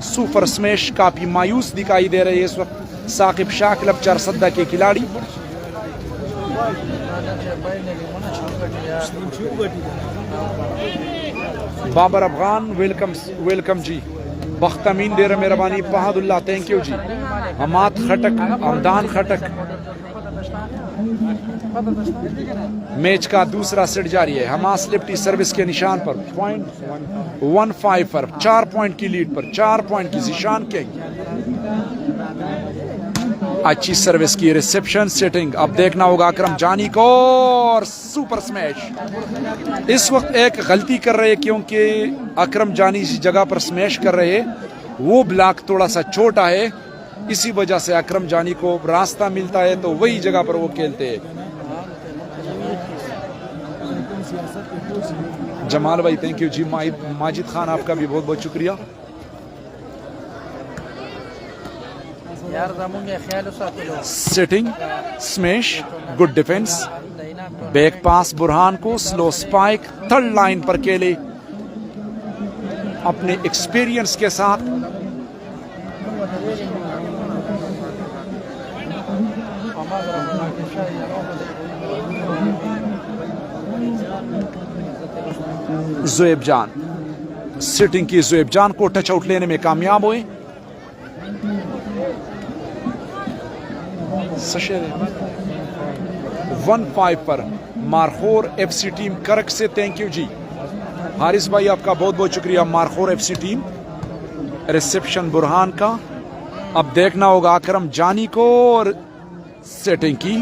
A: सुपर स्मैश काफी मायूस दिखाई दे रहे हैं इस वक्त साकिब शाह क्लब चारसद्दा के खिलाड़ी। बाबर अफगान वेलकम जी, बख्तमीन डेरा मेहरबानी फहदुल्लाह थैंक यू जी। हमाद खटक हमदान खटक। मैच का दूसरा सेट जारी है। हमास लिफ्टी सर्विस के निशान पर 0.15 पर 4 पॉइंट की लीड पर 4 पॉइंट की निशान के अच्छी सर्विस की रिसेप्शन सेटिंग। अब देखना होगा अकरम जानी को और सुपर स्मैश। इस वक्त एक गलती कर रहे हैं क्योंकि अकरम जानी जिस जगह पर स्मैश कर रहे हैं वो ब्लॉक थोड़ा सा छोटा है, इसी वजह से अकरम जानी को रास्ता मिलता है तो वही जगह पर वो खेलते हैं। जमाल भाई थैंक यू जी। माजिद खान आपका भी बहुत बहुत शुक्रिया। Setting smash good defence back pass Burhan को स्लो स्पाइक थर्ड लाइन पर खेले अपने एक्सपीरियंस के साथ। ज़ुएब जान सिटिंग की ज़ुएब जान को टच आउट लेने में कामयाब हुए। 1-5 पर मारखोर एफसी टीम करक से थैंक यू जी। हारिस भाई आपका बहुत बहुत शुक्रिया। Markhor FC team reception Burhan का। अब देखना होगा अकरम जानी को और सेटिंग की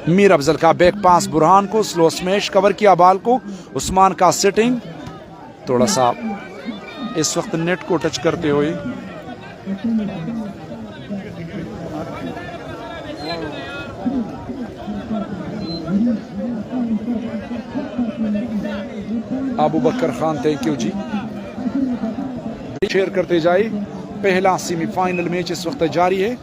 A: मीर अफजल का बैक पास बुरहान को स्लो स्मैश कवर किया बाल को। उस्मान का सेटिंग थोड़ा सा इस वक्त नेट को टच करते हुए अबू बकर खान थैंक यू जी। शेयर करते जाए। पहला सेमीफाइनल मैच इस वक्त जारी है।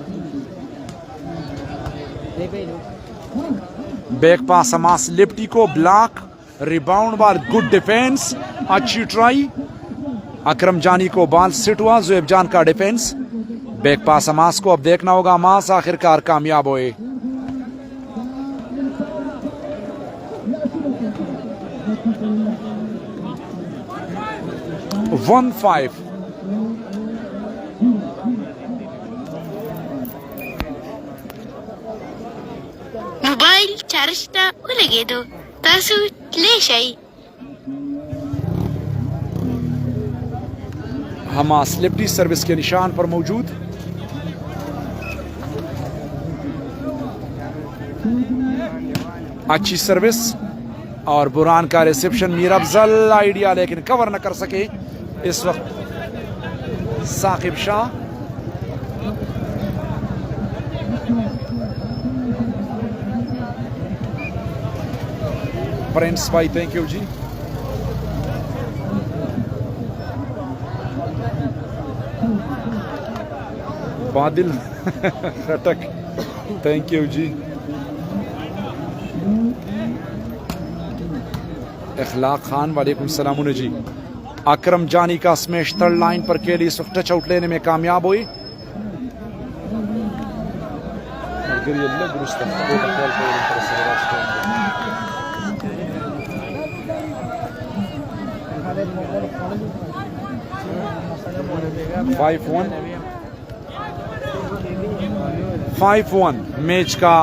A: बैक पास हमास लिफ्टी को ब्लॉक रिबाउंड बाल गुड डिफेंस अच्छी ट्राई। अकरम जानी को बाल सिट हुआ। ज़ुएब जान का डिफेंस बैक पास हमास को। अब देखना होगा हमास आखिरकार कामयाब हुए।
B: मोबाइल चार्ज ता उलगे दो तासु ले शाई।
A: हमास लिफ्टी सर्विस के निशान पर मौजूद। अच्छी सर्विस और बुरहान का रिसेप्शन। मीर अफजल आइडिया लेकिन कवर न कर सके इस वक्त साकिब शाह। प्रिंस भाई थैंक यू जी। बादिल खटक थैंक यू जी। इखलाक खान वालेकुम सलाम जी। अकरम जानी का स्मैश थर्ड लाइन पर खेली इस वक्त टच आउट लेने में कामयाब हुई। फाइव वन मैच का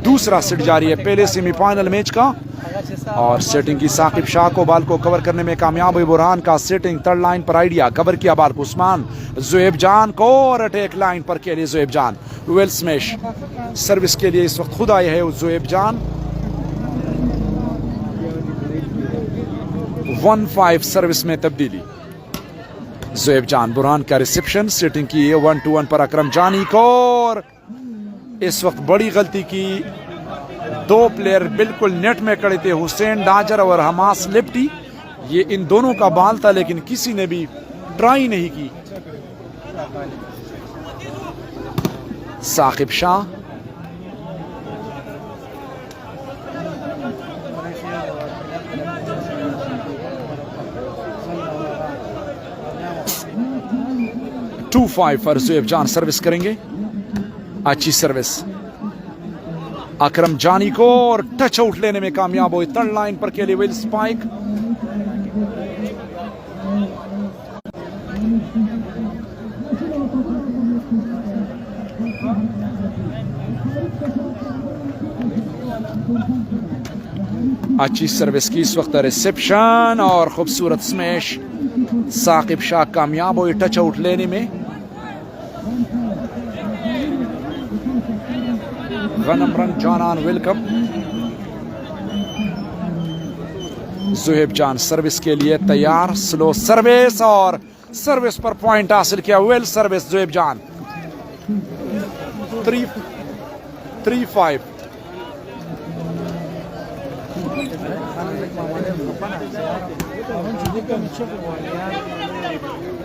A: दूसरा सेट जारी है पहले सेमीफाइनल मैच का। और सेटिंग की साकिब शाह को बाल को कवर करने में कामयाब हुई। बुरहान का सेटिंग थर्ड लाइन पर आइडिया कवर किया बाल को उस्मान। ज़ुएब जान को और अटैक लाइन पर के लिए ज़ुएब जान वेल स्मैश सर्विस के लिए इस वक्त खुद आए हैं ज़ुएब जान। 1-5 सर्विस में तब्दीली। ज़ुएब जान बुरहान का रिसेप्शन सेटिंग की है 1-1 पर अकरम जानी को और इस वक्त बड़ी गलती की दो प्लेयर बिल्कुल नेट में खड़े थे, हुसैन डाजर और हमास लिप्टी। ये इन दोनों का बाल था लेकिन किसी ने भी ट्राई नहीं की। साकिब शाह, टू 5 पर ज़ुएब जान सर्विस करेंगे। अच्छी सर्विस अकरम जानी को, और टच आउट लेने में कामयाब हुए। थर्ड लाइन पर के लिए विल स्पाइक। अच्छी सर्विस की इस वक्त रिसेप्शन और खूबसूरत स्मैश। साकिब शाह कामयाब हुए टच आउट लेने में। गनम रन जानान वेलकम। ज़ुएब जान सर्विस के लिए तैयार। स्लो सर्विस और सर्विस पर पॉइंट हासिल किया। वेल सर्विस ज़ुएब जान। 3-5।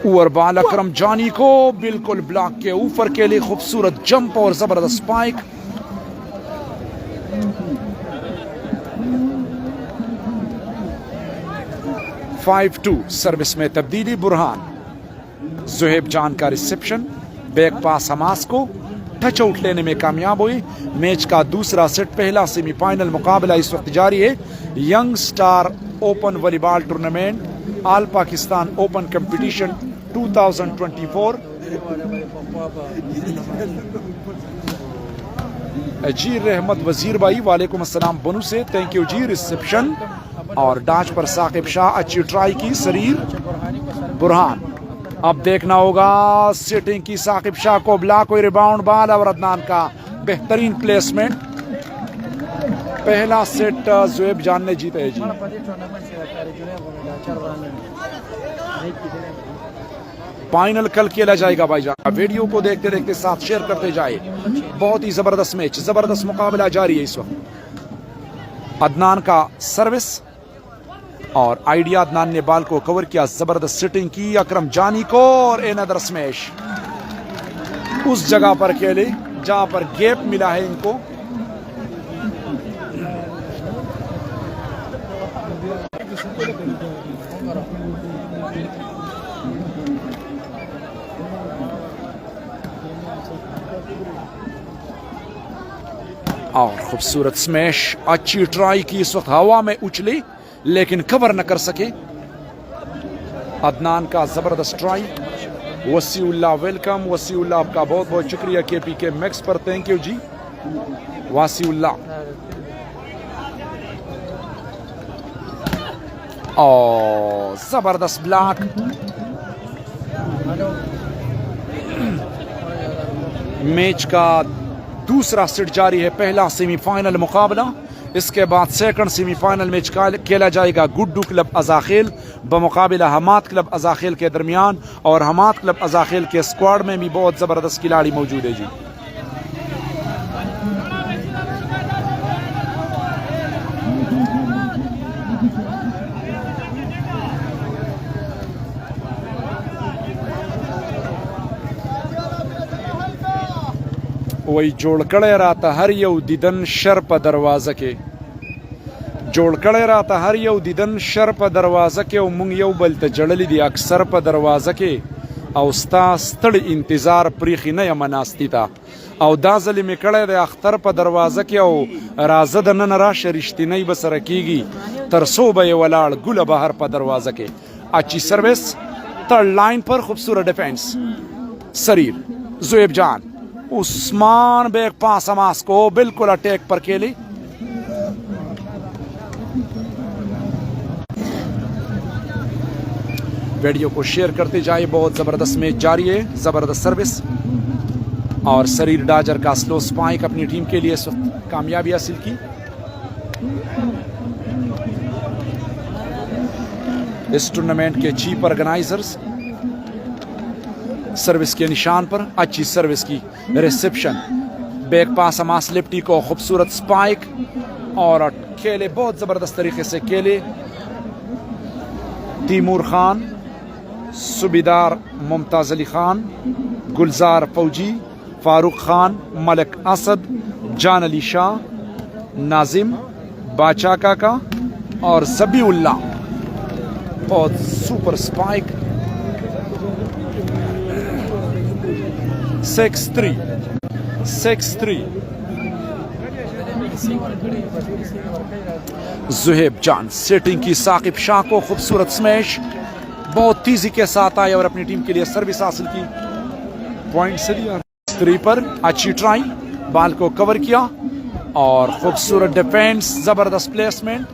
A: ओवर बॉल अकरम जानी को बिल्कुल ब्लॉक के ऊपर के लिए खूबसूरत जंप और जबरदस्त स्पाइक। फाइव 2 सर्विस में तब्दीली। बुरहान, ज़ुएब जान का रिसेप्शन, बैक पास हमास को, टच आउट लेने में कामयाब हुए। मैच का दूसरा सेट, पहला सेमीफाइनल मुकाबला इस वक्त जारी है। Young star open volleyball tournament, all Pakistan open competition 2024। जी रहमत वजीर भाई, वालेकुम अस्सलाम बनू से, थैंक यू जी। रिसेप्शन और डाच पर साकिब शाह, अच्छी ट्राई की। सरीर बुरहान, अब देखना होगा सिटिंग की साकिब शाह को, ब्लॉक हुई रिबाउंड बॉल और अदनान का बेहतरीन प्लेसमेंट। पहला सेट ज़ुएब जान ने जीता है जी। फाइनल कल खेला जाएगा भाईजान। वीडियो को देखते देखते साथ शेयर करते जाए। बहुत ही जबरदस्त मैच, जबरदस्त मुकाबला जारी है इस वक्त। अदनान का सर्विस और आइडिया, अदनान ने बॉल को कवर किया, जबरदस्त सिटिंग की अकरम जानी को, और एनदर स्मैश उस जगह पर खेले जहां पर गैप मिला है इनको। और खूबसूरत स्मैश, अच्छी ट्राई की, इस वक्त हवा में उछली लेकिन कवर न कर सके। अदनान का जबरदस्त ट्राई। वसीउल्लाह वेलकम। वसीउल्लाह आपका बहुत बहुत शुक्रिया KPK मैक्स पर, थैंक यू जी वसीउल्लाह। और जबरदस्त ब्लॉक। मैच का दूसरा सेट जारी है, पहला सेमीफाइनल मुकाबला। इसके बाद सेकंड सेमीफाइनल मैच खेला जाएगा गुड्डू क्लब अजाखेल बमुकाबिला हमाद क्लब अजाखेल के दरमियान, और हमाद क्लब अजाखेल के स्क्वाड में भी बहुत जबरदस्त खिलाड़ी मौजूद है जी। वही जोड़ कड़े राता हर यऊ दिदन शर्प दरवाजा के, जोड़ कड़े राता हर यऊ दिदन शर्प दरवाजा के, मुंग यऊ बलत जड़ली दी अक्सर प दरवाजा के, औस्ता स्तड़ इंतजार प्रीखी न यमनास्ती था, औ दाजली में कड़े दे अख्तर प दरवाजा के, औ राजद न नरा शरिश्ती नहीं बसर कीगी, तरसो बे वलाड़ गुल बहर प दरवाजा के। अच्छी सर्विस, थर्ड लाइन पर खूबसूरत डिफेंस। सरीर ज़ुएब जान, उस्मान बैक पास हमास को बिल्कुल अटैक पर खेली। वीडियो को शेयर करते जाइए, बहुत जबरदस्त मैच जारी है, जबरदस्त सर्विस और सरीर डाजर का स्लो स्पाइक अपनी टीम के लिए कामयाबी हासिल की। इस टूर्नामेंट के चीफ ऑर्गेनाइजर्स सर्विस के निशान पर, अच्छी सर्विस की reception, back pass Hamas lefty को खूबसूरत स्पाइक और खेले बहुत ज़बरदस्त तरीके से खेले। तैमूर खान, सुबेदार मुमताज़ अली खान, गुलजार फौजी, फारूक खान, मलिक असद, जान अली शाह, नाजिम, बादशाह काका और ज़बीउल्लाह। बहुत सुपर स्पाइक। 6-3 ज़ुहैब जान सेटिंग की साकिब शाह को खूबसूरत स्मैश, बहुत तेजी के साथ आए और अपनी टीम के लिए सर्विस हासिल की, पॉइंट से दिया। 3 पर अच्छी ट्राई, बाल को कवर किया और खूबसूरत डिफेंस, जबरदस्त प्लेसमेंट।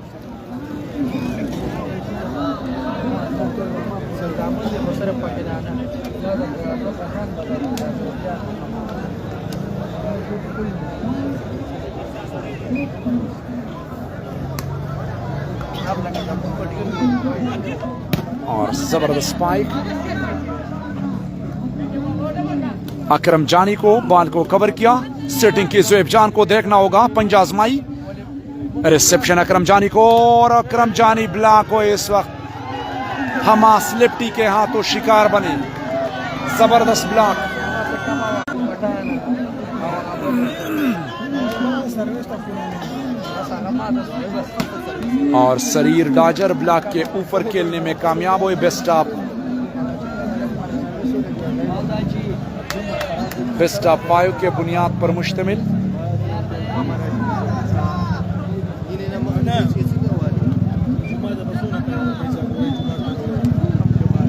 A: और जबरदस्त स्पाइक। अकरम जानी को बाल को कवर किया, सेटिंग की ज़ुहैब जान को देखना होगा, पंजा आजमाई, रिसेप्शन अकरम जानी को और अकरम जानी ब्लॉक को इस वक्त हमास लिप्टी के हाथों शिकार बने। जबरदस्त ब्लॉक और सरीर डाजर ब्लॉक के ऊपर खेलने में कामयाब हुए। बेस्ट ऑफ 5 के बुनियाद पर मुश्तमिल।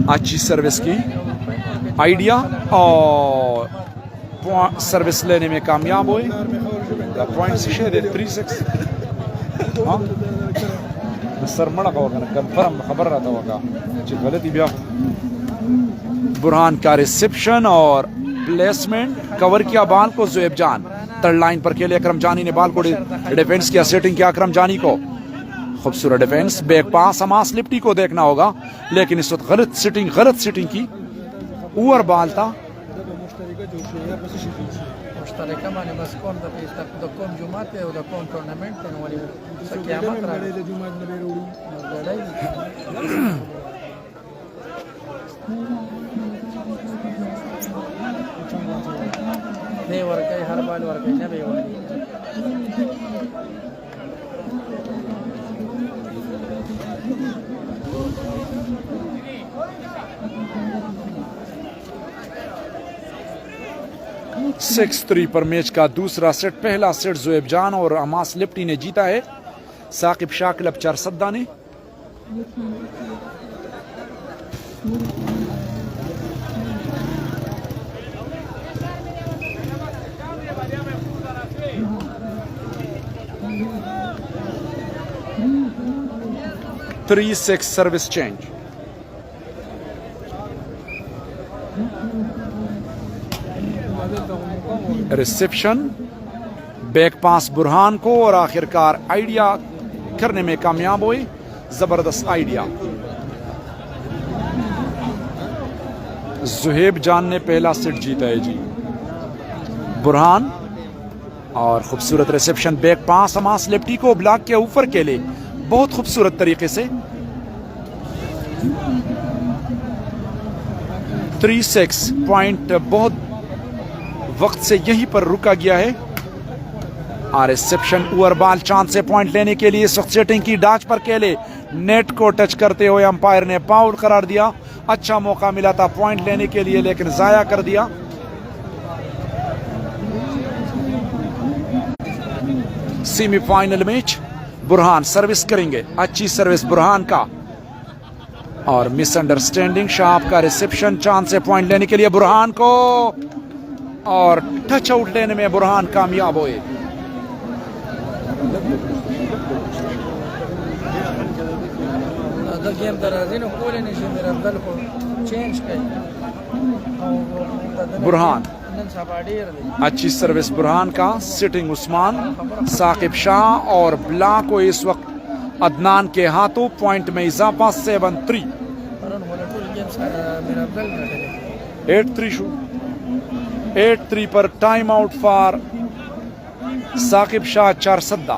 A: अच्छी सर्विस की आइडिया और सर्विस लेने में कामयाब हुए। पॉइंट से 3-6 सर मड़ा कन्फर्म खबर रहता होगा गलती भी। बुरहान का रिसेप्शन और प्लेसमेंट, कवर किया बाल को ज़ुहैब जान, थर्ड लाइन पर खेले। अकरम जानी ने बाल को डिफेंस किया, सेटिंग किया अकरम जानी को, खूबसूरत defence, back pass. Hamas lefty को देखना होगा लेकिन इस वक्त गलत सिटिंग की, ऊपर बाल था।
C: हर बाल वर्क
A: सिक्स 3 पर मैच का दूसरा सेट, पहला सेट ज़ुहैब जान और हमास लिप्टी ने जीता है। साकिब शाह क्लब चारसद्दा ने। Three 6 service change. Reception, back pass Burhan को और आखिरकार आइडिया करने में कामयाब हुए। जबरदस्त आइडिया। ज़ुहैब जान ने पहला सेट जीता है जी। बुरहान और खूबसूरत reception, back pass Hamas lefty को ब्लॉक के ऊपर खेले बहुत खूबसूरत तरीके से। 3-6 पॉइंट बहुत वक्त से यहीं पर रुका गया है। और रिसेप्शन ऊपर बाल, चांद से पॉइंट लेने के लिए इस वक्त सेटिंग की, डाच पर खेले, नेट को टच करते हुए अंपायर ने फाउल करार दिया। अच्छा मौका मिला था पॉइंट लेने के लिए लेकिन जाया कर दिया। सेमीफाइनल मैच, बुरहान सर्विस करेंगे, अच्छी सर्विस बुरहान का और मिसअंडरस्टैंडिंग। शाह का रिसेप्शन, चांद से पॉइंट लेने के लिए बुरहान को और टच आउट लेने में बुरहान कामयाब हुए। बुरहान, अच्छी सर्विस बुरहान का, सिटिंग उस्मान, साकिब शाह और ब्लॉक को इस वक्त अदनान के हाथों। पॉइंट में इजाफा 7-3। 8-3 पर time out for Saqib Shah Charsadda.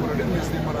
D: por el este para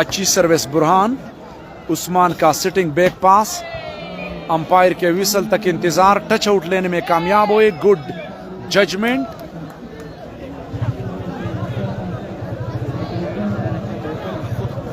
A: अच्छी सर्विस बुरहान उस्मान का सिटिंग बैक पास अंपायर के विसल तक इंतजार टच आउट लेने में कामयाब हुए गुड जजमेंट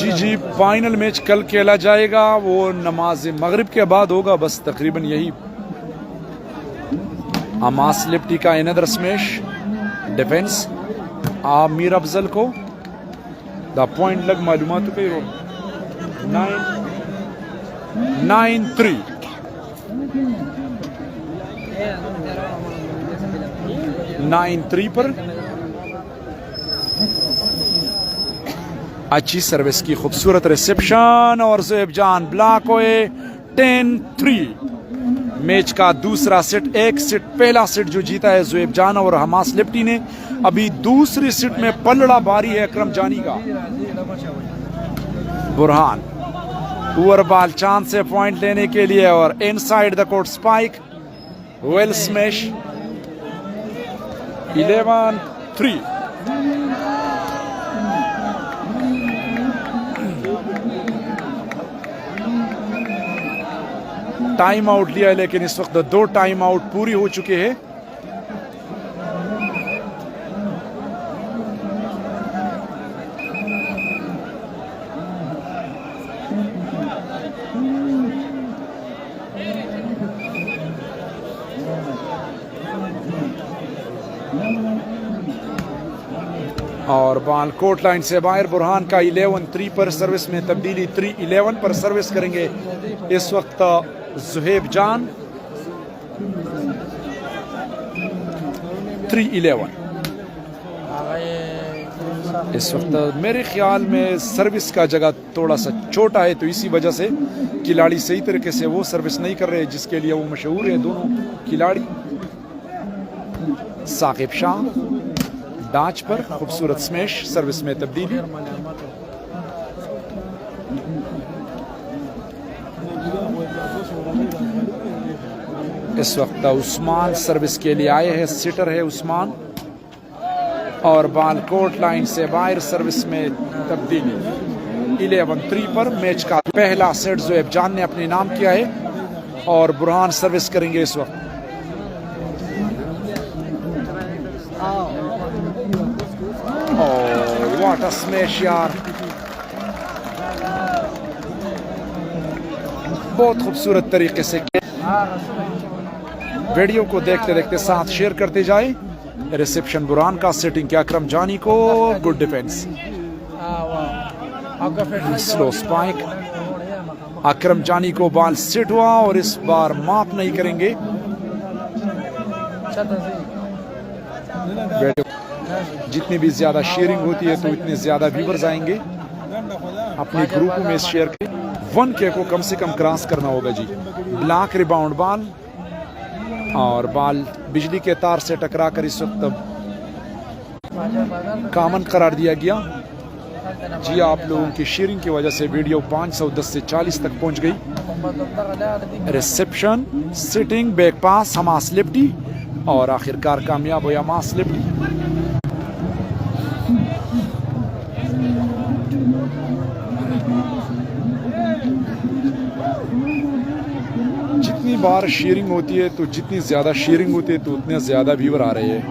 A: जी जी फाइनल मैच कल खेला जाएगा वो नमाज मगरिब के बाद होगा बस तकरीबन यही अमास लिप्टी का इनदर स्मैश डिफेंस आमिर अफजल को द पॉइंट लग मालूमात पे 9-3 9-3 पर अच्छी सर्विस की खूबसूरत रिसेप्शन और ज़ुएब जान ब्लॉक हुए 10-3 मैच का दूसरा सेट एक सेट पहला सेट जो जीता है ज़ुएब जान और हमास लिप्टी ने अभी दूसरी सेट में पलड़ा बारी है अकरम जानी का बुरहान ओवर बॉल चांस से पॉइंट लेने के लिए और inside the court spike well smash 11-3 time out लिया है लेकिन इस वक्त 2 टाइम आउट पूरी हो चुके हैं और बॉल कोर्ट लाइन से बाहर बुरहान का 11-3 पर सर्विस में तब्दीली 3-11 पर सर्विस करेंगे इस वक्त ज़ुएब जान 3-11 इस वक्त मेरे ख्याल में सर्विस का जगह थोड़ा सा छोटा है तो इसी वजह से खिलाड़ी सही तरीके से वो सर्विस नहीं कर रहे जिसके लिए वो मशहूर है दोनों खिलाड़ी साकिब शाह डाच पर खूबसूरत स्मैश सर्विस में तब्दीली इस वक्त उस्मान सर्विस के लिए आए हैं सिटर है उस्मान और बॉल कोर्ट लाइन से बाहर सर्विस में तब्दीली 11-3 पर मैच का पहला सेट ज़ुएब जान ने अपने नाम किया है और बुरहान सर्विस करेंगे इस वक्त व्हाट अ स्मैश यार बहुत खूबसूरत तरीके से वीडियो को देखते देखते साथ शेयर करते जाए रिसेप्शन बुरहान का सेटिंग के अकरम जानी को गुड डिफेंस स्लो स्पाइक अकरम जानी को बॉल सेट हुआ और इस बार माफ नहीं करेंगे जितनी भी ज्यादा शेयरिंग होती है तो इतने ज्यादा व्यूवर्स आएंगे अपने ग्रुप में शेयर करें 1K को कम से कम क्रॉस करना होगा जी ब्लॉक रिबाउंड बॉल और बॉल बिजली के तार से टकरा कर इस वक्त कॉमन करार दिया गया जी आप लोगों की शेयरिंग की वजह से वीडियो 510 से 40 तक पहुंच गई reception sitting back pass Hamas lefty और आखिरकार कामयाब हुआ हमास लिप्टी बार शेयरिंग होती है तो जितनी ज़्यादा शेयरिंग होती है तो उतने ज़्यादा व्यूअर आ रहे हैं।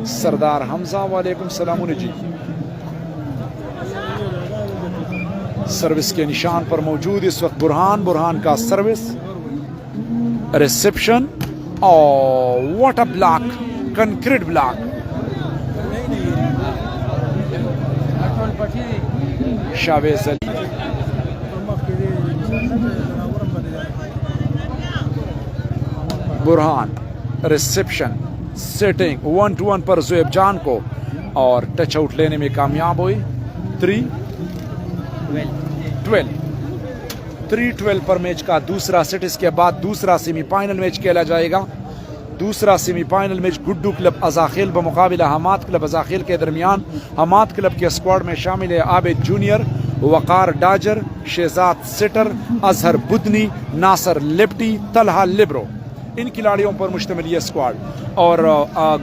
A: सरदार हमजा वालेकुम सलाम जी। सर्विस के निशान पर मौजूद इस वक्त बुरहान का सर्विस रिसेप्शन। और what a block, concrete block. Shavez Ali Burhan reception setting 1-1 पर ज़ुएब जान को और टच आउट लेने में कामयाब हुई। 3-12 पर मैच का दूसरा सेट। इसके बाद दूसरा सेमीफाइनल मैच खेला जाएगा। दूसरा semifinal match Guddu club Azakhel बमुकाबिला हमाद क्लब अजाखेल के दरमियान। हमाद क्लब के स्क्वाड में शामिल है Abid junior, Waqar Dajar, Shahzad setter, Azhar Budni, Nasir lefty, Talha libero. इन खिलाड़ियों पर मुश्तमिल ये स्क्वाड। और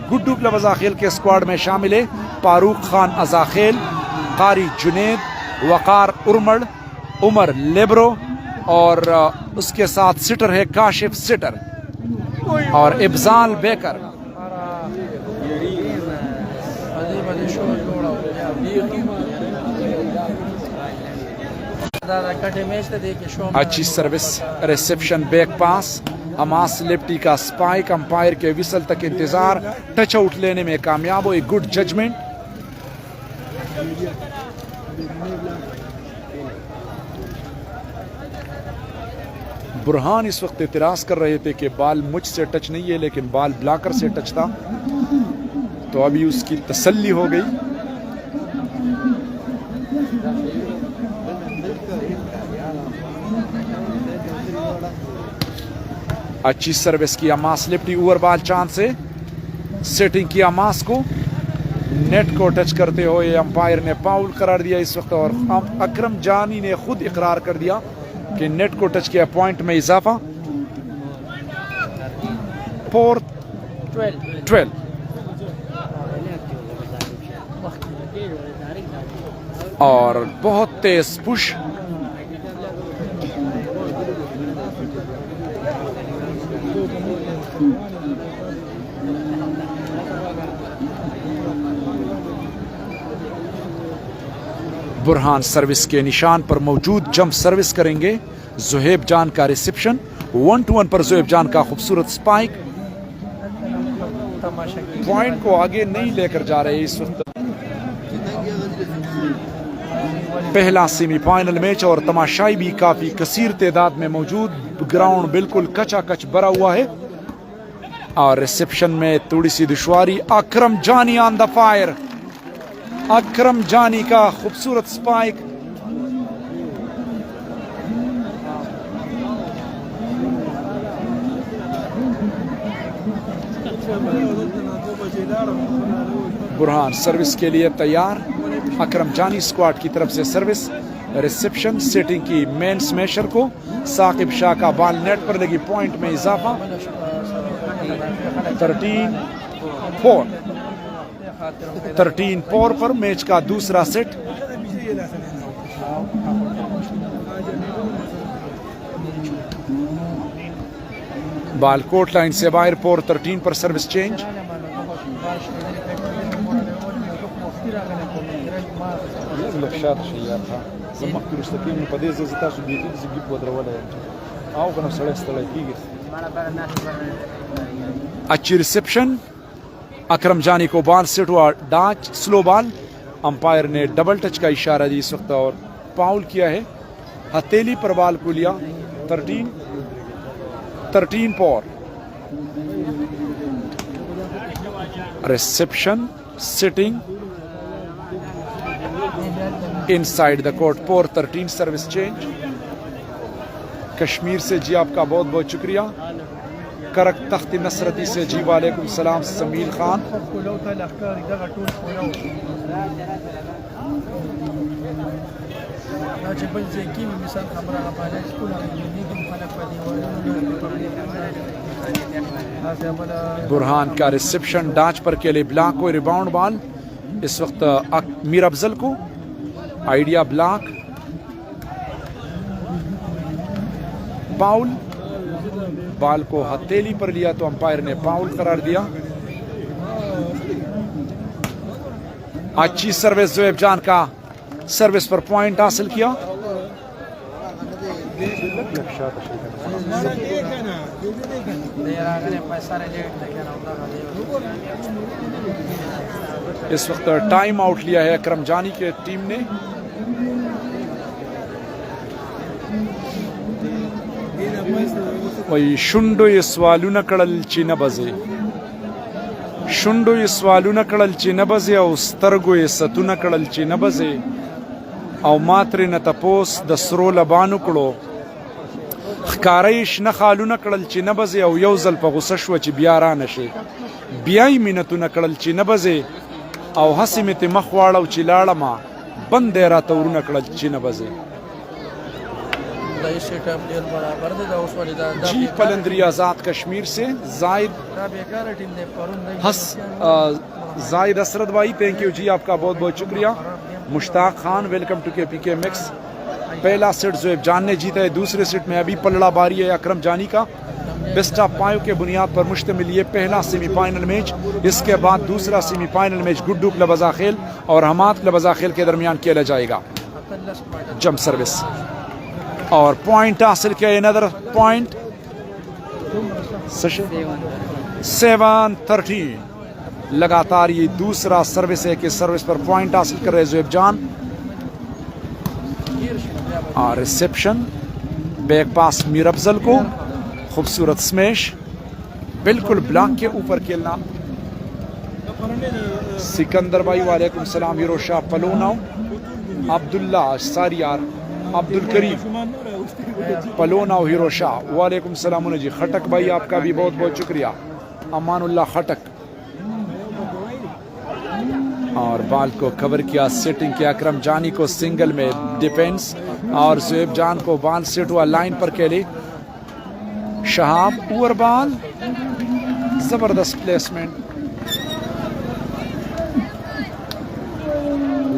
A: गुड्डू क्लब अजाखेल के स्क्वाड में शामिल है फारूक खान अजाखेल, कारी जुनेद, वकार उर्मड़, उमर लेब्रो और उसके साथ सिटर है काशिफ सिटर और इब्जाल बेकर। अच्छी service reception back pass. Hamas lefty का स्पाइक, अंपायर के विसल तक इंतजार, टच आउट लेने में कामयाब हो। एक गुड जजमेंट। बुरहान इस वक्त इतराज कर रहे थे कि बाल मुझसे टच नहीं है, लेकिन बाल ब्लॉकर से टच था, तो अभी उसकी तसल्ली हो गई। अच्छी सर्विस की अमास लिफ्टी, ओवर बॉल चांस से सेटिंग की अमास को, नेट को टच करते हुए अंपायर ने फाउल करार दिया इस वक्त। और अकरम जानी ने खुद इकरार कर दिया कि नेट को टच किया, पॉइंट में इजाफा। 4-12 और बहुत तेज पुश। बुरहान सर्विस के निशान पर मौजूद, जंप सर्विस करेंगे। ज़ुहैब जान का रिसेप्शन 1-1 पर ज़ुहैब जान का खूबसूरत स्पाइक। पॉइंट को आगे नहीं लेकर जा रहे इस वक्त। पहला सेमीफाइनल मैच और तमाशाई भी काफी कसीर तादाद में मौजूद। ग्राउंड बिल्कुल कचाकच भरा हुआ है और रिसेप्शन में थोड़ी सी दुश्वारी। अकरम जानी ऑन द फायर। अकरम जानी का खूबसूरत स्पाइक। बुरहान सर्विस के लिए तैयार। अकरम जानी स्क्वाड की तरफ से सर्विस रिसेप्शन सेटिंग की मेन स्मैशर को। साकिब शाह का बॉल नेट पर लगी, पॉइंट में इजाफा। 13-4 पर मैच का दूसरा सेट। बॉल कोर्ट लाइन से बाहर। 4-13 पर सर्विस चेंज। अच्छी रिसेप्शन। अकरम जानी को बॉल सेट हुआ, डाच स्लो बॉल। अंपायर ने डबल टच का इशारा दी इस वक्त और फाउल किया है। हथेली पर बॉल को लिया। 13-4 reception sitting inside the court. 4-13 service change. Kashmir से जी आपका बहुत बहुत शुक्रिया। करक तख्ती नसरती से जी वालेकुम सलाम। समील खान बुरहान का रिसेप्शन डाच पर के लिए ब्लॉक को रिबाउंड बॉल इस वक्त मीर अफजल को। आइडिया ब्लॉक पाउल, बॉल को हथेली पर लिया तो अंपायर ने पाउल करार दिया। अच्छी सर्विस ज़ोएब जान का, सर्विस पर पॉइंट हासिल किया। इस वक्त टाइम आउट लिया है अकरम जानी के टीम ने। वही शुंडो ये स्वालुन कड़ल चिन बजे, शुंडो ये स्वालुन कड़ल चिन बजे और स्तरगो ये सतुन कड़ल चिन बजे और मात्रे न तपोस दसरो लबानु कड़ो खकारइश न खालुन कड़ल चिन बजे और यौजल पर गुस्सश्व ची बियारा नशे बियाई मिनतु न कड़ल चिन बजे और हसी में ते मखवाड़ा उ चिलाड़ा मा बंदेरा तौरुन कड़ल चिन बजे। जी पलंदरी आजाद कश्मीर से जायद जायद असरद भाई, थैंक यू जी, आपका बहुत बहुत शुक्रिया। मुश्ताक खान, वेलकम टू के पीके मिक्स। पहला सेट ज़ोएब जान ने जीता है, दूसरे सेट में अभी पलड़ा बारी है अकरम जानी का। बेस्ट ऑफ 5 के बुनियाद पर मुश्तमिल ये पहला सेमीफाइनल मैच। इसके बाद दूसरा सेमीफाइनल मैच गुड्डू क्लब अज़ाखेल और हमाद क्लब अज़ाखेल के दरमियान खेला जाएगा। जंप सर्विस और पॉइंट हासिल किया, अनदर पॉइंट 7-13। लगातार ये दूसरा सर्विस है कि सर्विस पर पॉइंट हासिल कर रहे ज़ोएब जान। और reception back pass Mir Afzal को, खूबसूरत स्मैश, बिल्कुल ब्लॉक के ऊपर खेलना। सिकंदर भाई वालेकुम सलाम। हीरो शाह पलोनाव, अब्दुल्ला सारियार, अब्दुल करीम पलोनाव, हीरो शाह वालेकुम सलाम जी। खटक भाई आपका भी बहुत बहुत शुक्रिया, अमानुल्लाह खटक। और बॉल को कवर किया, सेटिंग किया अकरम जानी को सिंगल में डिफेंस, और ज़ोएब जान को बॉल सेट हुआ लाइन पर खेले। शहाब ओवर बॉल, जबरदस्त placement.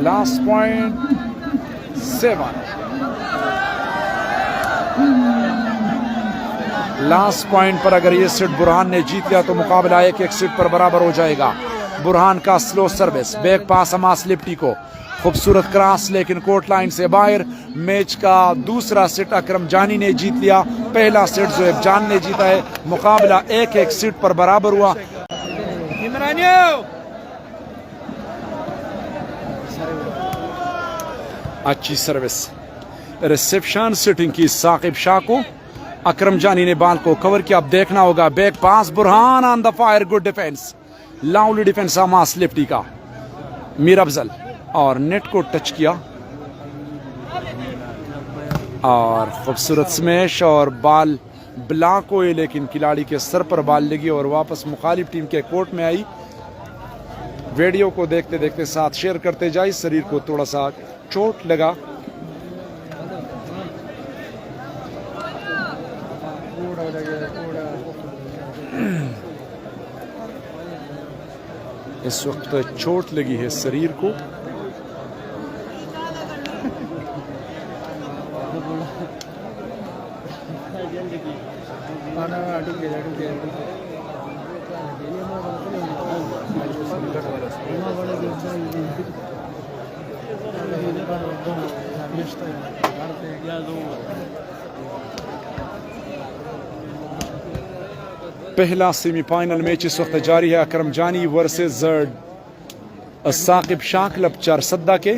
A: Last point 7। Last point पर अगर ये सेट बुरहान ने जीत लिया तो मुकाबला एक सेट पर बराबर हो जाएगा। बुरहान का slow service, back pass Hamas lefty को, खूबसूरत क्रॉस लेकिन कोर्ट लाइन से बाहर। मैच का दूसरा सेट अकरम जानी ने जीत लिया, पहला सेट ज़ोएब जान ने जीता है। मुकाबला एक सेट पर बराबर हुआ। अच्छी सर्विस, रिसेप्शन सेटिंग की साकिब शाह को, अकरम जानी ने बॉल को कवर किया। अब देखना होगा back pass, Burhan on the fire, good defence, lovely defence Hamas lefty का। मीर अफजल और नेट को टच किया और खूबसूरत स्मैश और बॉल ब्लॉक हुई, लेकिन खिलाड़ी के सर पर बॉल लगी और वापस मुखालिफ टीम के कोर्ट में आई। वीडियो को देखते देखते साथ शेयर करते जाए। शरीर को थोड़ा सा चोट लगा। इस वक्त चोट लगी है शरीर को। पहला सेमीफाइनल मैच इस वक्त जारी है, अकरम जानी वर्सेस साकिब शाह क्लब चारसद्दा के।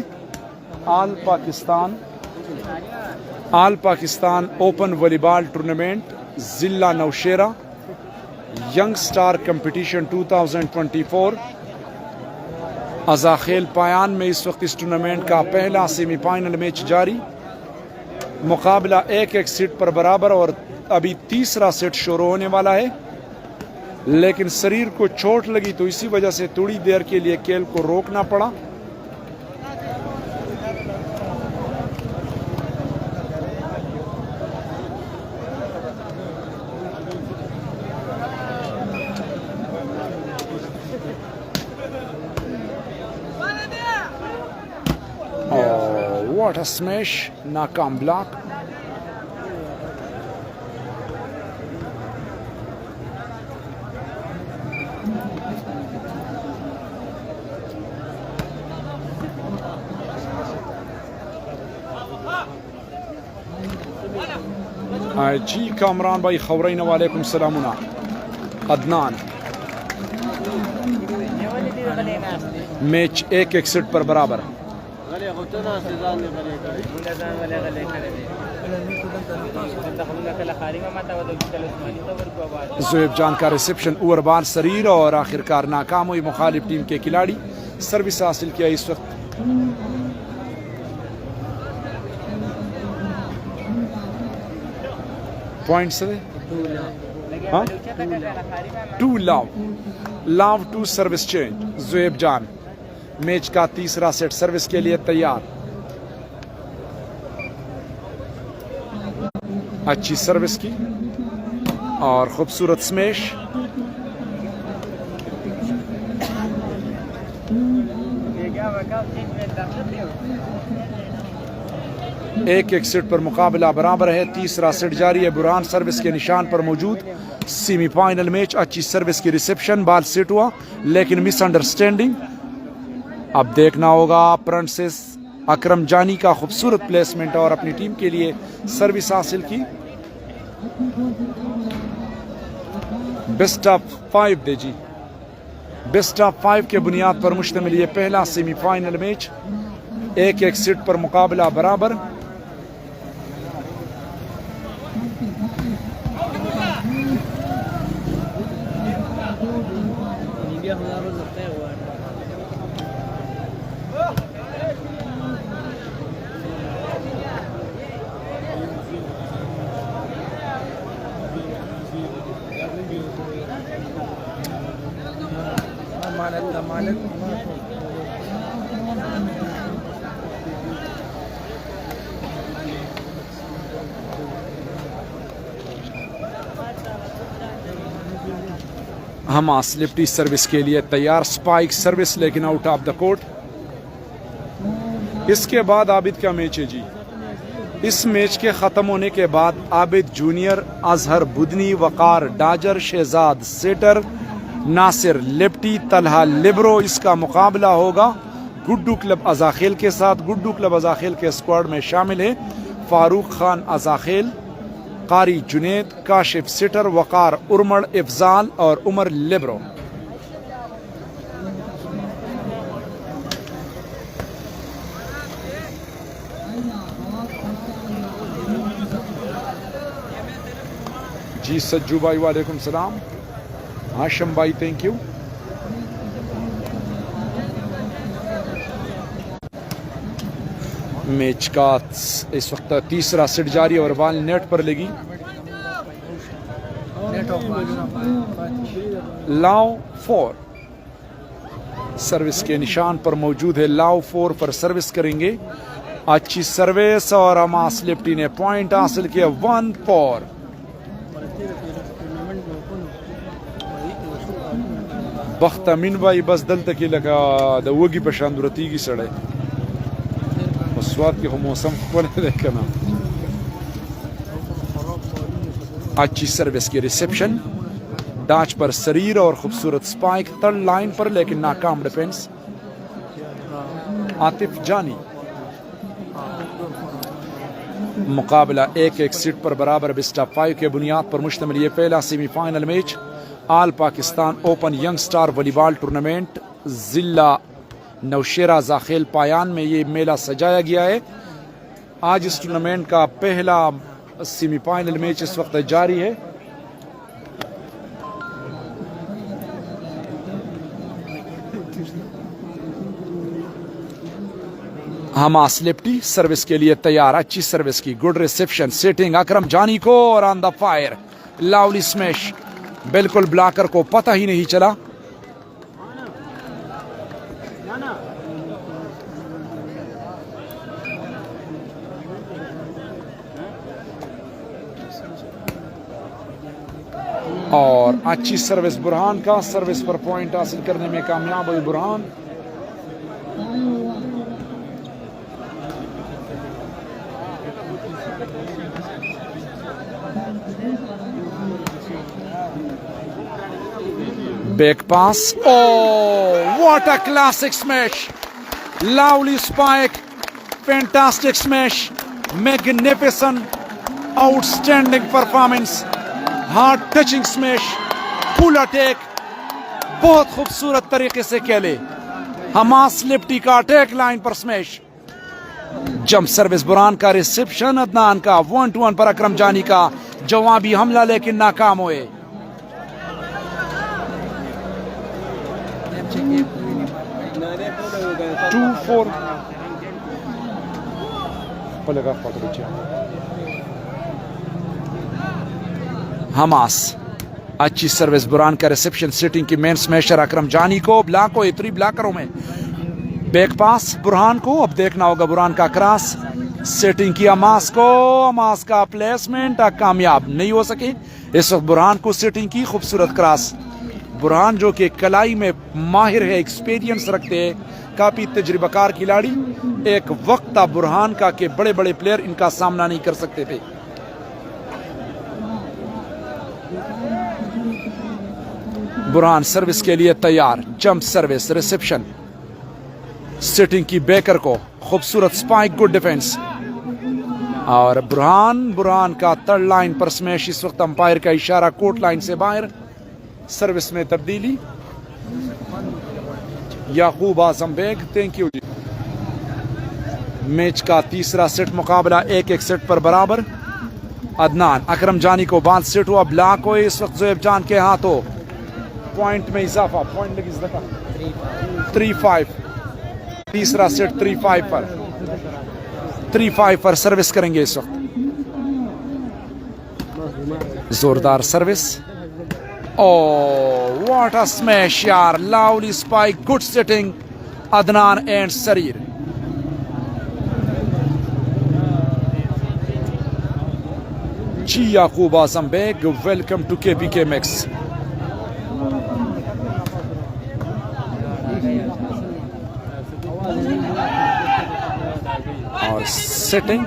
A: आल पाकिस्तान ओपन वॉलीबॉल टूर्नामेंट जिला नौशेरा यंग स्टार कंपटीशन 2024 अज़ाखेल पायान में इस वक्त इस टूर्नामेंट का पहला सेमीफाइनल मैच जारी। मुकाबला एक सेट पर बराबर और अभी तीसरा सेट शुरू होने वाला है, लेकिन शरीर को चोट लगी तो इसी वजह से थोड़ी देर के लिए खेल को रोकना पड़ा। व्हाट अ स्मैश, नाकाम ब्लॉक। जी कामरान भाई खबरैन वालेकुम सलामुना अदनान मैच 1-1 सेट पर बराबर ज़ोएब जान का रिसेप्शन ओवर बार शरीर और आखिरकार नाकाम हुई मुखालिफ टीम के खिलाड़ी सर्विस हासिल किया इस वक्त पॉइंट से 2 लव 2 सर्विस चेंज ज़ोएब जान मैच का तीसरा सेट सर्विस के लिए तैयार अच्छी सर्विस की और खूबसूरत स्मैश एक सेट पर मुकाबला बराबर है तीसरा सेट जारी है बुरहान सर्विस के निशान पर मौजूद सेमीफाइनल मैच अच्छी सर्विस की रिसेप्शन बाल सेट हुआ लेकिन मिसअंडरस्टैंडिंग अब देखना होगा प्रिंसेस अकरम जानी का खूबसूरत प्लेसमेंट और अपनी टीम के लिए सर्विस हासिल की बेस्ट ऑफ 5 दे जी बेस्ट ऑफ 5 के बुनियाद पर मुश्तमिल ये पहला सेमीफाइनल मैच 1-1 सेट पर मुकाबला बराबर हमास लिफ्टी सर्विस के लिए तैयार स्पाइक सर्विस लेकिन आउट ऑफ द कोर्ट इसके बाद आबिद का मैच है जी इस मैच के ख़त्म होने के बाद Abid junior Azhar Budni Waqar Dajar Shahzad setter Nasir lefty Talha libero इसका मुकाबला होगा गुड्डू क्लब अजाखेल के साथ गुड्डू क्लब अजाखेल के स्क्वाड में शामिल है फारूक खान अजाखेल कारी जुनेद काशिफ सिटर वकार उर्मड़ इफजाल और उमर लिब्रो जी सज्जू भाई वालेकुम सलाम हाशिम भाई थैंक यू मैच का इस वक्त तीसरा सेट जारी और बॉल नेट पर लगी लाव 4 सर्विस के निशान पर मौजूद है लाव 4 पर सर्विस करेंगे अच्छी सर्विस और हमास लिफ्टी ने पॉइंट हासिल किया 1-4 बख्त अमीन भाई बस दल तक लगा दवगी पर शानदुरती की सड़े स्वाद के मौसम देखना अच्छी सर्विस की रिसेप्शन डाच पर शरीर और खूबसूरत स्पाइक थर्ड लाइन पर लेकिन नाकाम डिफेंस आतिफ जानी मुकाबला 1-1 सीट पर बराबर बेस्ट ऑफ 5 के बुनियाद पर मुश्तमिल ये पहला semifinal match all Pakistan open young star volleyball tournament जिला नौशेरा जाखेल पायान में ये मेला सजाया गया है आज इस टूर्नामेंट का पहला सेमीफाइनल मैच इस वक्त जारी है हमास लिफ्टी सर्विस के लिए तैयार अच्छी सर्विस की good reception setting Akram Jani को और ऑन द फायर लावली स्मैश बिल्कुल ब्लॉकर को पता ही नहीं चला और अच्छी सर्विस बुरहान का सर्विस पर पॉइंट हासिल करने में कामयाब हुई Burhan back pass O what a classic smash lovely spike fantastic smash magnificent outstanding performance, hard touching smash, full attack, बहुत खूबसूरत तरीके से खेले। हमास लिप्टी का अटैक लाइन पर स्मैश, जंप सर्विस बुरहान का, रिसेप्शन अदनान का, 1-1 पर अकरम जानी का जवाबी हमला लेकिन नाकाम हुए। हमास अच्छी सर्विस, बुरहान का रिसेप्शन, सिटिंग की मेन स्मैशर अकरम जानी को ब्लॉक हो, 3 ब्लॉकरों में बैक पास बुरहान को। अब देखना होगा बुरहान का क्रॉस, सेटिंग किया हमास को, हमास का प्लेसमेंट कामयाब नहीं हो सके। इस वक्त बुरहान को सेटिंग की, खूबसूरत क्रॉस। बुरहान जो कि कलाई में माहिर है, एक्सपीरियंस रखते हैं, काफी तजुर्बाकार खिलाड़ी। एक वक्त था बुरहान का कि बड़े बड़े प्लेयर इनका सामना नहीं कर सकते थे। बुरहान सर्विस के लिए तैयार, जंप सर्विस, रिसेप्शन, सिटिंग की बेकर को, खूबसूरत स्पाइक, गुड डिफेंस। और बुरहान का थर्ड लाइन पर स्मैश। इस वक्त अंपायर का इशारा, कोर्ट लाइन से बाहर। सर्विस में तब्दीली, याकूब आजम बेग, थैंक यू जी। मैच का तीसरा सेट मुकाबला 1-1 सेट पर बराबर। अदनान अकरम जानी को बांध सेट हुआ, ब्लॉक हुए। इस वक्त ज़ोएब जान के हाथों पॉइंट में इजाफा, पॉइंट लगी 3-5। तीसरा सेट 3-5 पर सर्विस करेंगे इस वक्त। जोरदार service, oh what a smash यार, lovely spike, good setting Adnan and Sarir. जी Yaqub Azam Baig, welcome to KPK max. और सेटिंग,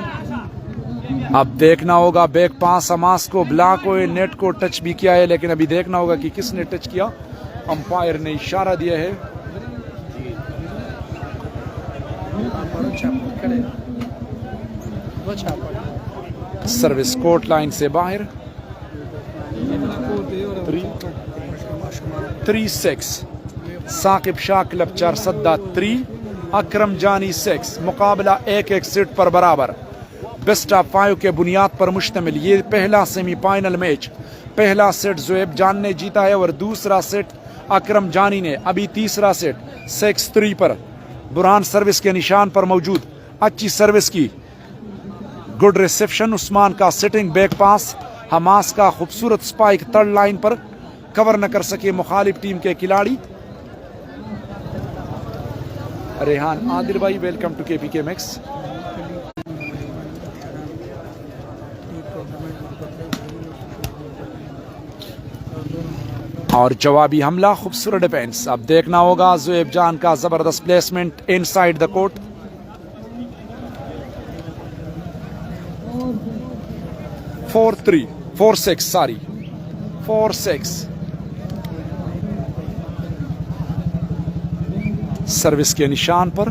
A: अब देखना होगा बैक पास हमास को, ब्लॉक हुए, नेट को टच भी किया है, लेकिन अभी देखना होगा कि किसने टच किया। अंपायर ने इशारा दिया है। सर्विस कोर्ट लाइन से बाहर, 3-6। साकिब शाह क्लब 4 सद्दा 3, अकरम जानी 6। मुकाबला 1-1 सेट पर बराबर। बेस्ट ऑफ 5 के बुनियाद पर मुश्तमिल ये पहला सेमीफाइनल मैच। पहला सेट ज़ोएब जान ने जीता है और दूसरा सेट अकरम जानी ने। अभी तीसरा सेट 6-3 पर बुरहान सर्विस के निशान पर मौजूद। अच्छी सर्विस की, गुड रिसेप्शन, उस्मान का सिटिंग बैक पास, हमास का खूबसूरत स्पाइक थर्ड लाइन पर, कवर न कर सके मुखालिफ टीम के खिलाड़ी। रेहान आदिल भाई, वेलकम टू KPK मैक्स। और जवाबी हमला, खूबसूरत डिफेंस। अब देखना होगा ज़ोएब जान का जबरदस्त placement inside the court. Four six. Service के निशान पर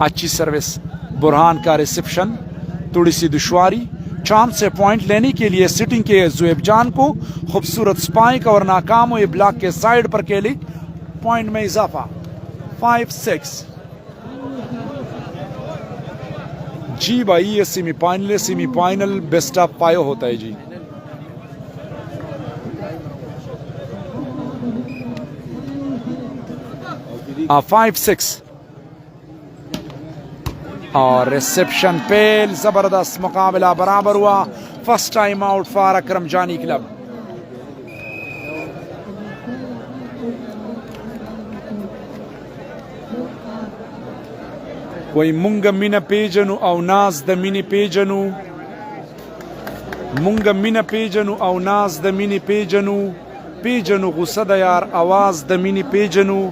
A: अच्छी सर्विस, बुरहान का रिसेप्शन, थोड़ी सी दुश्वारी। चांद से पॉइंट लेने के लिए सिटिंग के ज़ोएब जान को, खूबसूरत स्पाइक और नाकाम हुए ब्लॉक के साइड पर केली, पॉइंट में इजाफा, 5-6। जी भाई, ये सेमीफाइनल बेस्ट ऑफ 5 होता है जी। हाँ, 5-6। और रिसेप्शन पेल, जबरदस्त मुकाबला बराबर हुआ। फर्स्ट टाइम आउट फॉर अकरम जानी क्लब। कोई मुंगा मिना पेजनु औ नाज द मिनी पेजनु, मुंगा मिना पेजनु औ नाज द मिनी पेजनु, पेजनु गुस्सा यार आवाज द मिनी पेजनु,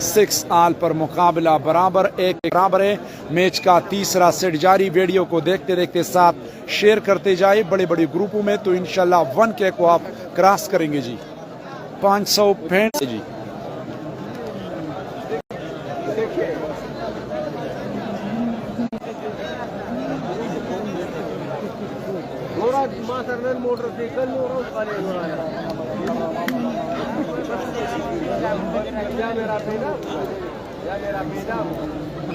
A: 6 आल पर मुकाबला बराबर 1 बराबर है। मैच का तीसरा सेट जारी। वीडियो को देखते देखते साथ शेयर करते जाए बड़े बड़े ग्रुपों में, तो इंशाल्लाह 1K को आप क्रॉस करेंगे जी। 565 जी।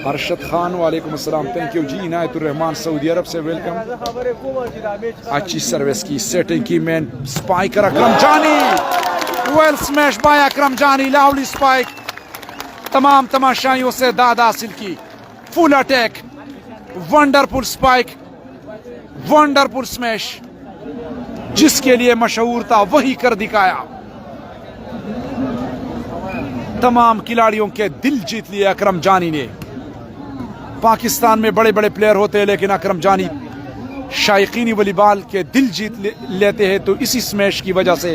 A: अरशद खान वालेकुम अस्सलाम, थैंक यू जी। इनायतुर रहमान सऊदी अरब से वेलकम। अच्छी सर्विस की, सेटिंग की, मैन स्पाइकर अकरम जानी, वेल स्मैश बाय अकरम जानी, लावली स्पाइक, तमाम तमाशाइयों से दाद हासिल की, full attack, wonderful spike, wonderful smash, जिसके लिए मशहूर था वही कर दिखाया। तमाम खिलाड़ियों के दिल जीत लिए अकरम जानी ने। पाकिस्तान में बड़े बड़े प्लेयर होते हैं, लेकिन अकरम जानी शायकीनी वॉलीबॉल के दिल जीत लेते हैं, तो इसी स्मैश की वजह से।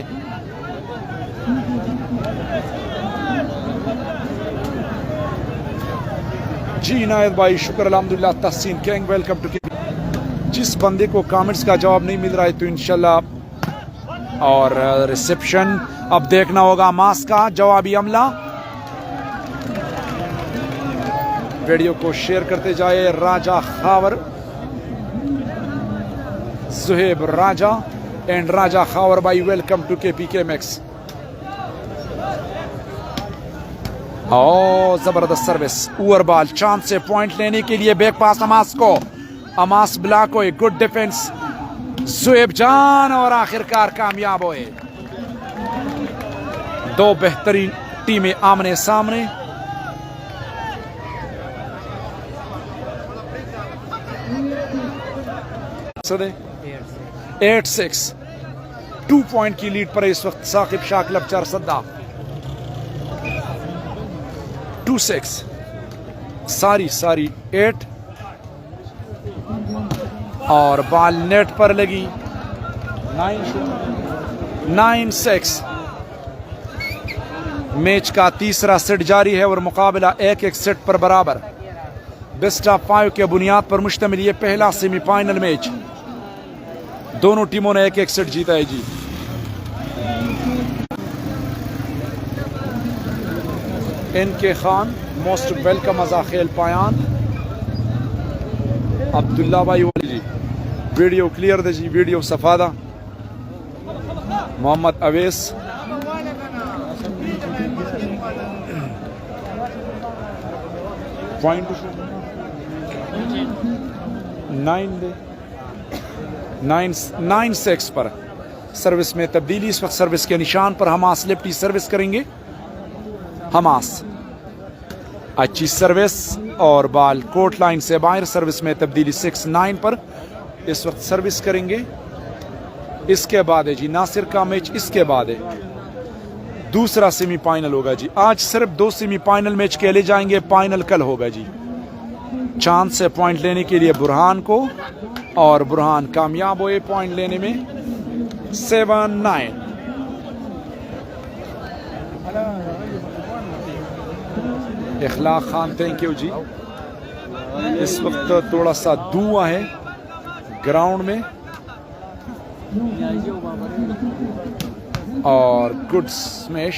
A: जी इनायत भाई शुक्र अल्हम्दुलिल्लाह। तहसीन किंग वेलकम टू। जिस बंदे को कमेंट्स का जवाब नहीं मिल रहा है, तो इंशाल्लाह और रिसेप्शन अब देखना होगा मास का जवाबी अमला। वीडियो को शेयर करते जाए। राजा खावर, सुहेब राजा एंड राजा खावर भाई, वेलकम टू KPK मैक्स। ओ जबरदस्त सर्विस, ओवर बॉल, चांस से पॉइंट लेने के लिए बैक पास अमास को, अमास ब्लॉक हुए, गुड डिफेंस सुहेब जान, और आखिरकार कामयाब हुए। दो बेहतरीन टीमें आमने सामने। सदे 8-6, 2 पॉइंट की लीड पर इस वक्त साकिब शाकलब चरसद्दा। 2-6, सारी 8, और बॉल नेट पर लगी। 9-6। मैच का तीसरा सेट जारी है और मुकाबला 1-1 सेट पर बराबर। बेस्ट ऑफ 5 के बुनियाद पर मुश्तमिल ये पहला सेमीफाइनल मैच। दोनों टीमों ने 1-1 सेट जीता है जी। NK खान मोस्ट वेलकम अजा खेल पायान। अब्दुल्ला भाई जी वीडियो क्लियर दे जी, वीडियो सफादा। मोहम्मद अवेस, पॉइंट 9-6 पर सर्विस में तब्दीली। इस वक्त सर्विस के निशान पर हमास लेफ्टी सर्विस करेंगे। हमास अच्छी सर्विस और बॉल कोर्ट लाइन से बाहर। सर्विस में तब्दीली 6-9 पर इस वक्त सर्विस करेंगे। इसके बाद है जी नासिर का मैच, इसके बाद है दूसरा सेमीफाइनल होगा जी। आज सिर्फ 2 सेमीफाइनल मैच खेले जाएंगे, फाइनल कल होगा जी। चांस से पॉइंट लेने के लिए बुरहान को, और बुरहान कामयाब हुए पॉइंट लेने में। 7-9। इखलाक खान थैंक यू जी। इस वक्त थोड़ा सा धुआं है ग्राउंड में, और गुड स्मैश।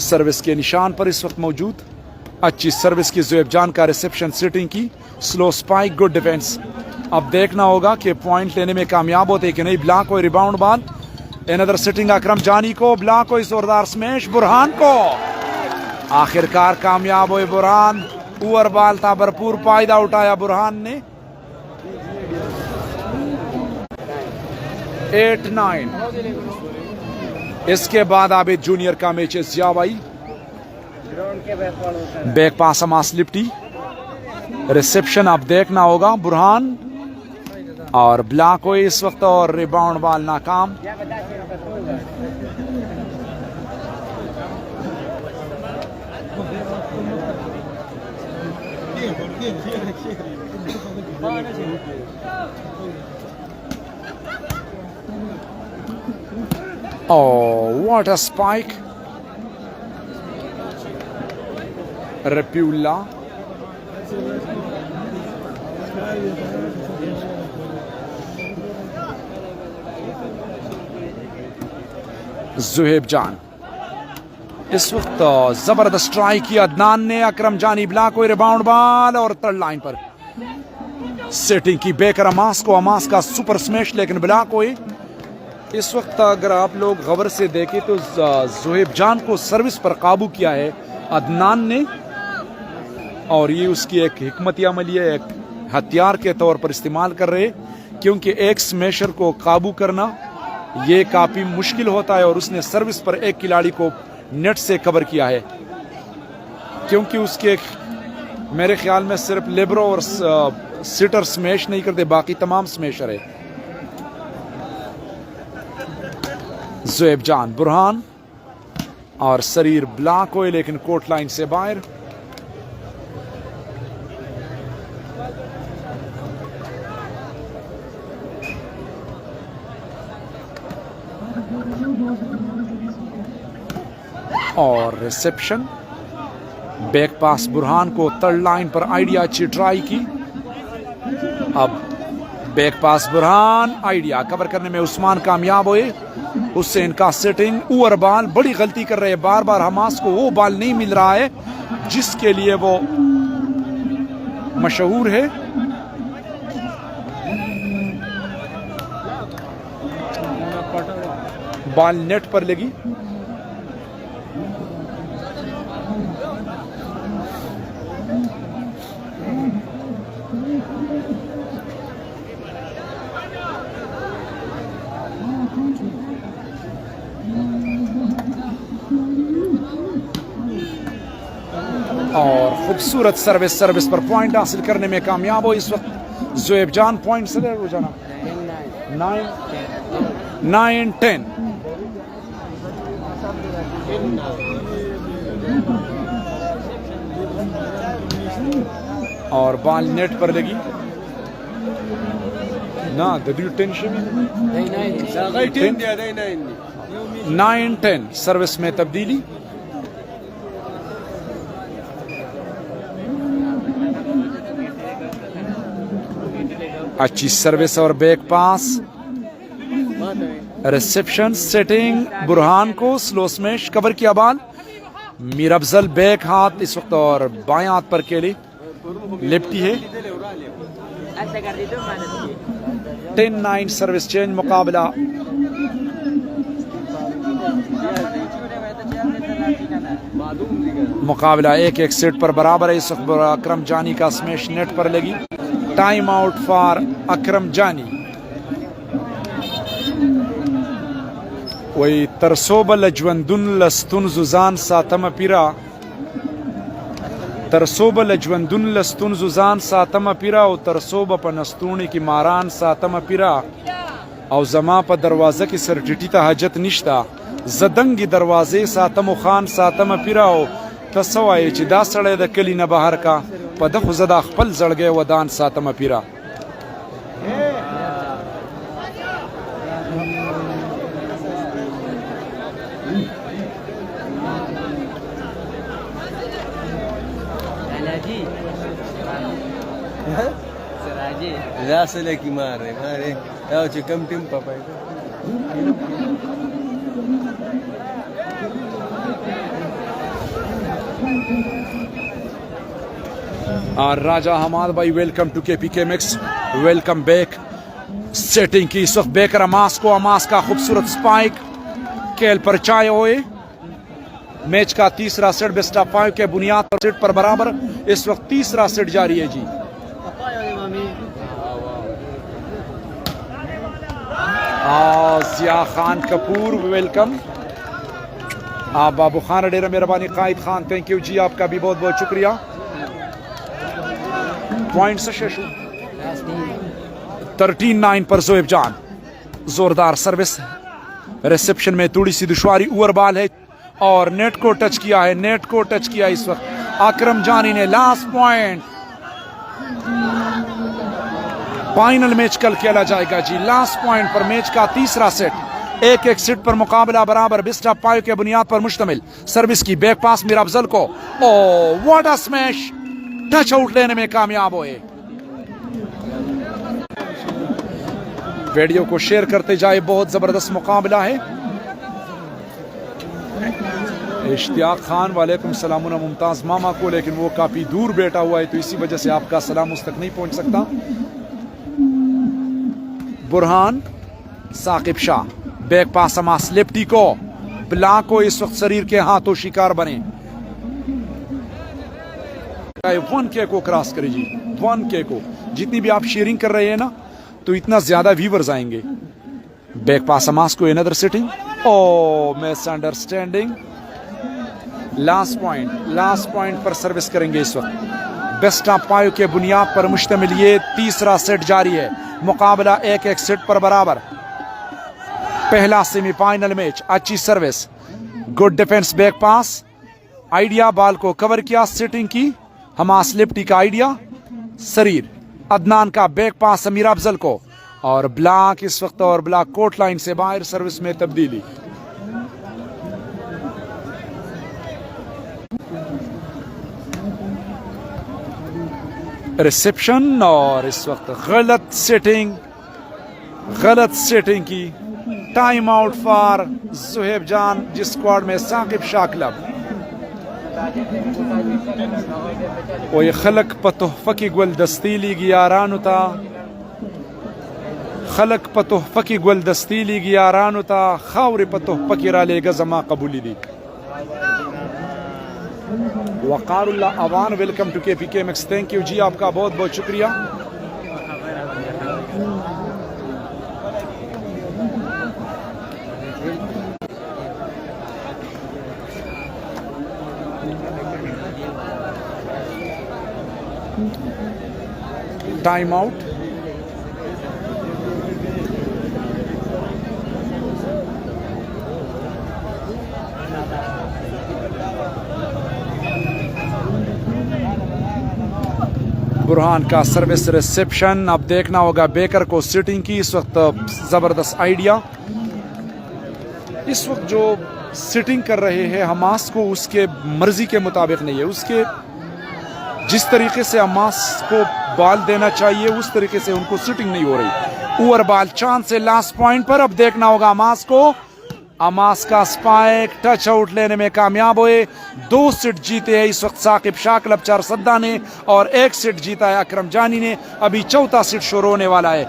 A: सर्विस के निशान पर इस वक्त मौजूद। अच्छी सर्विस की ज़ुएब जान का रिसेप्शन सेटिंग की, स्लो स्पाइक, गुड डिफेंस। अब देखना होगा कि पॉइंट लेने में कामयाब होते कि नहीं। ब्लॉक हो रिबाउंड बाद एनदर सिटिंग अकरम जानी को, ब्लॉक हो जोरदार स्मैश बुरहान को, आखिरकार कामयाब हुए बुरहान। ओवर बॉल था, भरपूर फायदा उठाया बुरहान ने। 8-9। इसके बाद आबिद जूनियर का मैच है। जिया भाई बैक पास हमास लिप्टी, रिसेप्शन अब देखना होगा बुरहान और ब्लॉक हुई इस वक्त और रिबाउंड बॉल नाकाम। Oh, what a spike. Rapula. Zuheb जान इस वक्त जबरदस्त ट्राई किया अदनान ने, अकरम जानी ब्लॉक हुई, रिबाउंड बॉल और थर्ड लाइन पर सेटिंग की बेकर अमास को, अमास का सुपर स्मैश लेकिन ब्लॉक हुई। इस वक्त अगर आप लोग गौर से देखें तो जुहेब जान को सर्विस पर काबू किया है अदनान ने और ये उसकी एक हिकमत अमली है, एक हथियार के तौर पर इस्तेमाल कर रहे क्योंकि एक स्मैशर को काबू करना ये काफी मुश्किल होता है और उसने सर्विस पर एक खिलाड़ी को नेट से कवर किया है क्योंकि उसके मेरे ख्याल में सिर्फ लेब्रो और सिटर स्मैश नहीं करते, बाकी तमाम स्मैशर है। जुएब जान बुरहान और शरीर ब्लॉक हुए लेकिन कोर्ट लाइन से बाहर। और रिसेप्शन बैक पास बुरहान को थर्ड लाइन पर आइडिया अच्छी ट्राई की। अब back pass Burhan idea cover करने में उस्मान कामयाब हुए, उससे इनका सेटिंग ओवर बॉल बड़ी गलती कर रहे हैं, बार बार हमास को वो बॉल नहीं मिल रहा है जिसके लिए वो मशहूर है। बॉल नेट पर लगी। और खूबसूरत सर्विस पर पॉइंट हासिल करने में कामयाब हो इस वक्त जुएब जान। पॉइंट से हो जाना 9-10। और बॉल नेट पर लगी ना, 9-10 सर्विस में तब्दीली। अच्छी सर्विस और बैक पास, रिसेप्शन सेटिंग बुरहान को स्लो स्मैश कवर किया बॉल। मीर अफजल बैक हाथ इस वक्त और बाएं हाथ पर केली लेफ्टी है। 10-9 सर्विस चेंज मुकाबला। मुकाबला 1-1 सेट पर बराबर है इस वक्त। अकरम जानी का स्मैश नेट पर लगी। टाइम आउट फॉर अकरम जानी। वही तरसोब लजवंदुन लस्तुन जुजान सातम पिरा, तरसोब लजवंदुन लस्तुन जुजान सातम पिरा और तरसोब पनस्तूनी की मारान सातम पिरा और जमा पर दरवाजा की सरटिटी हजत निश्ता जदंगी दरवाजे सातम खान सातम पिरा तसवाए चिदा सड़े द कली न बाहर का पदख जदा खपल जड़ गए वदान सातम पिरा।
E: Rasanya gimana? Mare, tahu cekam tim papa itu.
A: Raja Hamad भाई welcome to KPK mix, welcome back. Setting की इस वक्त बेकर अमास को, अमास का खूबसूरत स्पाइक केल पर चाय हुए। मैच का तीसरा सेट बेस्ट ऑफ 5 के बुनियाद पर सेट पर बराबर इस वक्त तीसरा सेट जारी है जी। जिया खान कपूर वेलकम। आप बाबू खान अडेरा मेहरबानी, कायद खान थैंक यू जी, आपका भी बहुत बहुत शुक्रिया। पॉइंट से शेषु 13-9 पर जोएब जान, जोरदार सर्विस, रिसेप्शन में थोड़ी सी दुश्वारी, ओवर बॉल है और नेट को टच किया है, नेट को टच किया इस वक्त अकरम जानी ने। लास्ट पॉइंट, फाइनल मैच कल खेला जाएगा जी, लास्ट पॉइंट पर मैच का तीसरा सेट, एक सेट पर मुकाबला बराबर, बेस्ट ऑफ 5 के बुनियाद पर मुश्तमिल। सर्विस की बैक पास मीरा अफजल को, ओ what a smash, touch out लेने में कामयाब हुए। वीडियो को शेयर करते जाए, बहुत जबरदस्त मुकाबला है। इश्तियाक खान वालेकुम सलाम मुमताज मामा को, लेकिन वो काफी दूर बैठा हुआ है तो इसी वजह से आपका सलाम उस तक नहीं पहुंच सकता। Burhan Saqib Shah, back pass Hamas lefty को, ब्ला को इस वक्त शरीर के हाथों शिकार बने। 1K को क्रॉस करे जी, 1K को। जितनी भी आप शेयरिंग कर रहे हैं ना तो इतना ज्यादा व्यूवर्स आएंगे। बैक पास अमास को, अनदर सिटिंग, ओ मिसअंडरस्टैंडिंग। लास्ट पॉइंट पर सर्विस करेंगे इस वक्त। बेस्ट ऑफ 5 के बुनियाद पर मुश्तमिल ये तीसरा सेट जारी है, मुकाबला एक सेट पर बराबर। पहला सेमीफाइनल मैच, अच्छी सर्विस, गुड डिफेंस, बैक पास आइडिया, बॉल को कवर किया, सिटिंग की हमास लिप्टी का आइडिया, शरीर अदनान का बैक पास अमीर अफजल को, और ब्लॉक इस वक्त, और ब्लॉक कोर्ट लाइन से बाहर, सर्विस में तब्दीली। रिसेप्शन और इस वक्त गलत सेटिंग की, टाइम आउट फॉर जोहेब जान, जिस स्क्वाड में साकिब शाह क्लब। वो ये खलक पतोहफा की गुलदस्ती लीगी यारान था, खलक पतोहफा की गुलदस्ती लीगी यारान था, खावर पतोहफा की रालेगा जमा कबूली दी। Waqarullah Awan, welcome to KPK Mix, thank you जी, आपका बहुत बहुत शुक्रिया। टाइम आउट, बुरहान का सर्विस, रिसेप्शन। अब देखना होगा बेकर को सिटिंग की, इस वक्त जबरदस्त आइडिया। इस वक्त जो सिटिंग कर रहे हैं हमास को, उसके मर्जी के मुताबिक नहीं है, उसके जिस तरीके से हमास को बॉल देना चाहिए उस तरीके से उनको सिटिंग नहीं हो रही। ओवर बॉल चांस से लास्ट पॉइंट पर, अब देखना होगा हमास को, अमास का स्पाइक, टच आउट लेने में कामयाब हुए। 2 सेट जीते हैं इस वक्त साकिब शाह क्लब चारसद्दा ने, और 1 सेट जीता है अकरम जानी ने। अभी चौथा सेट शुरू होने वाला है।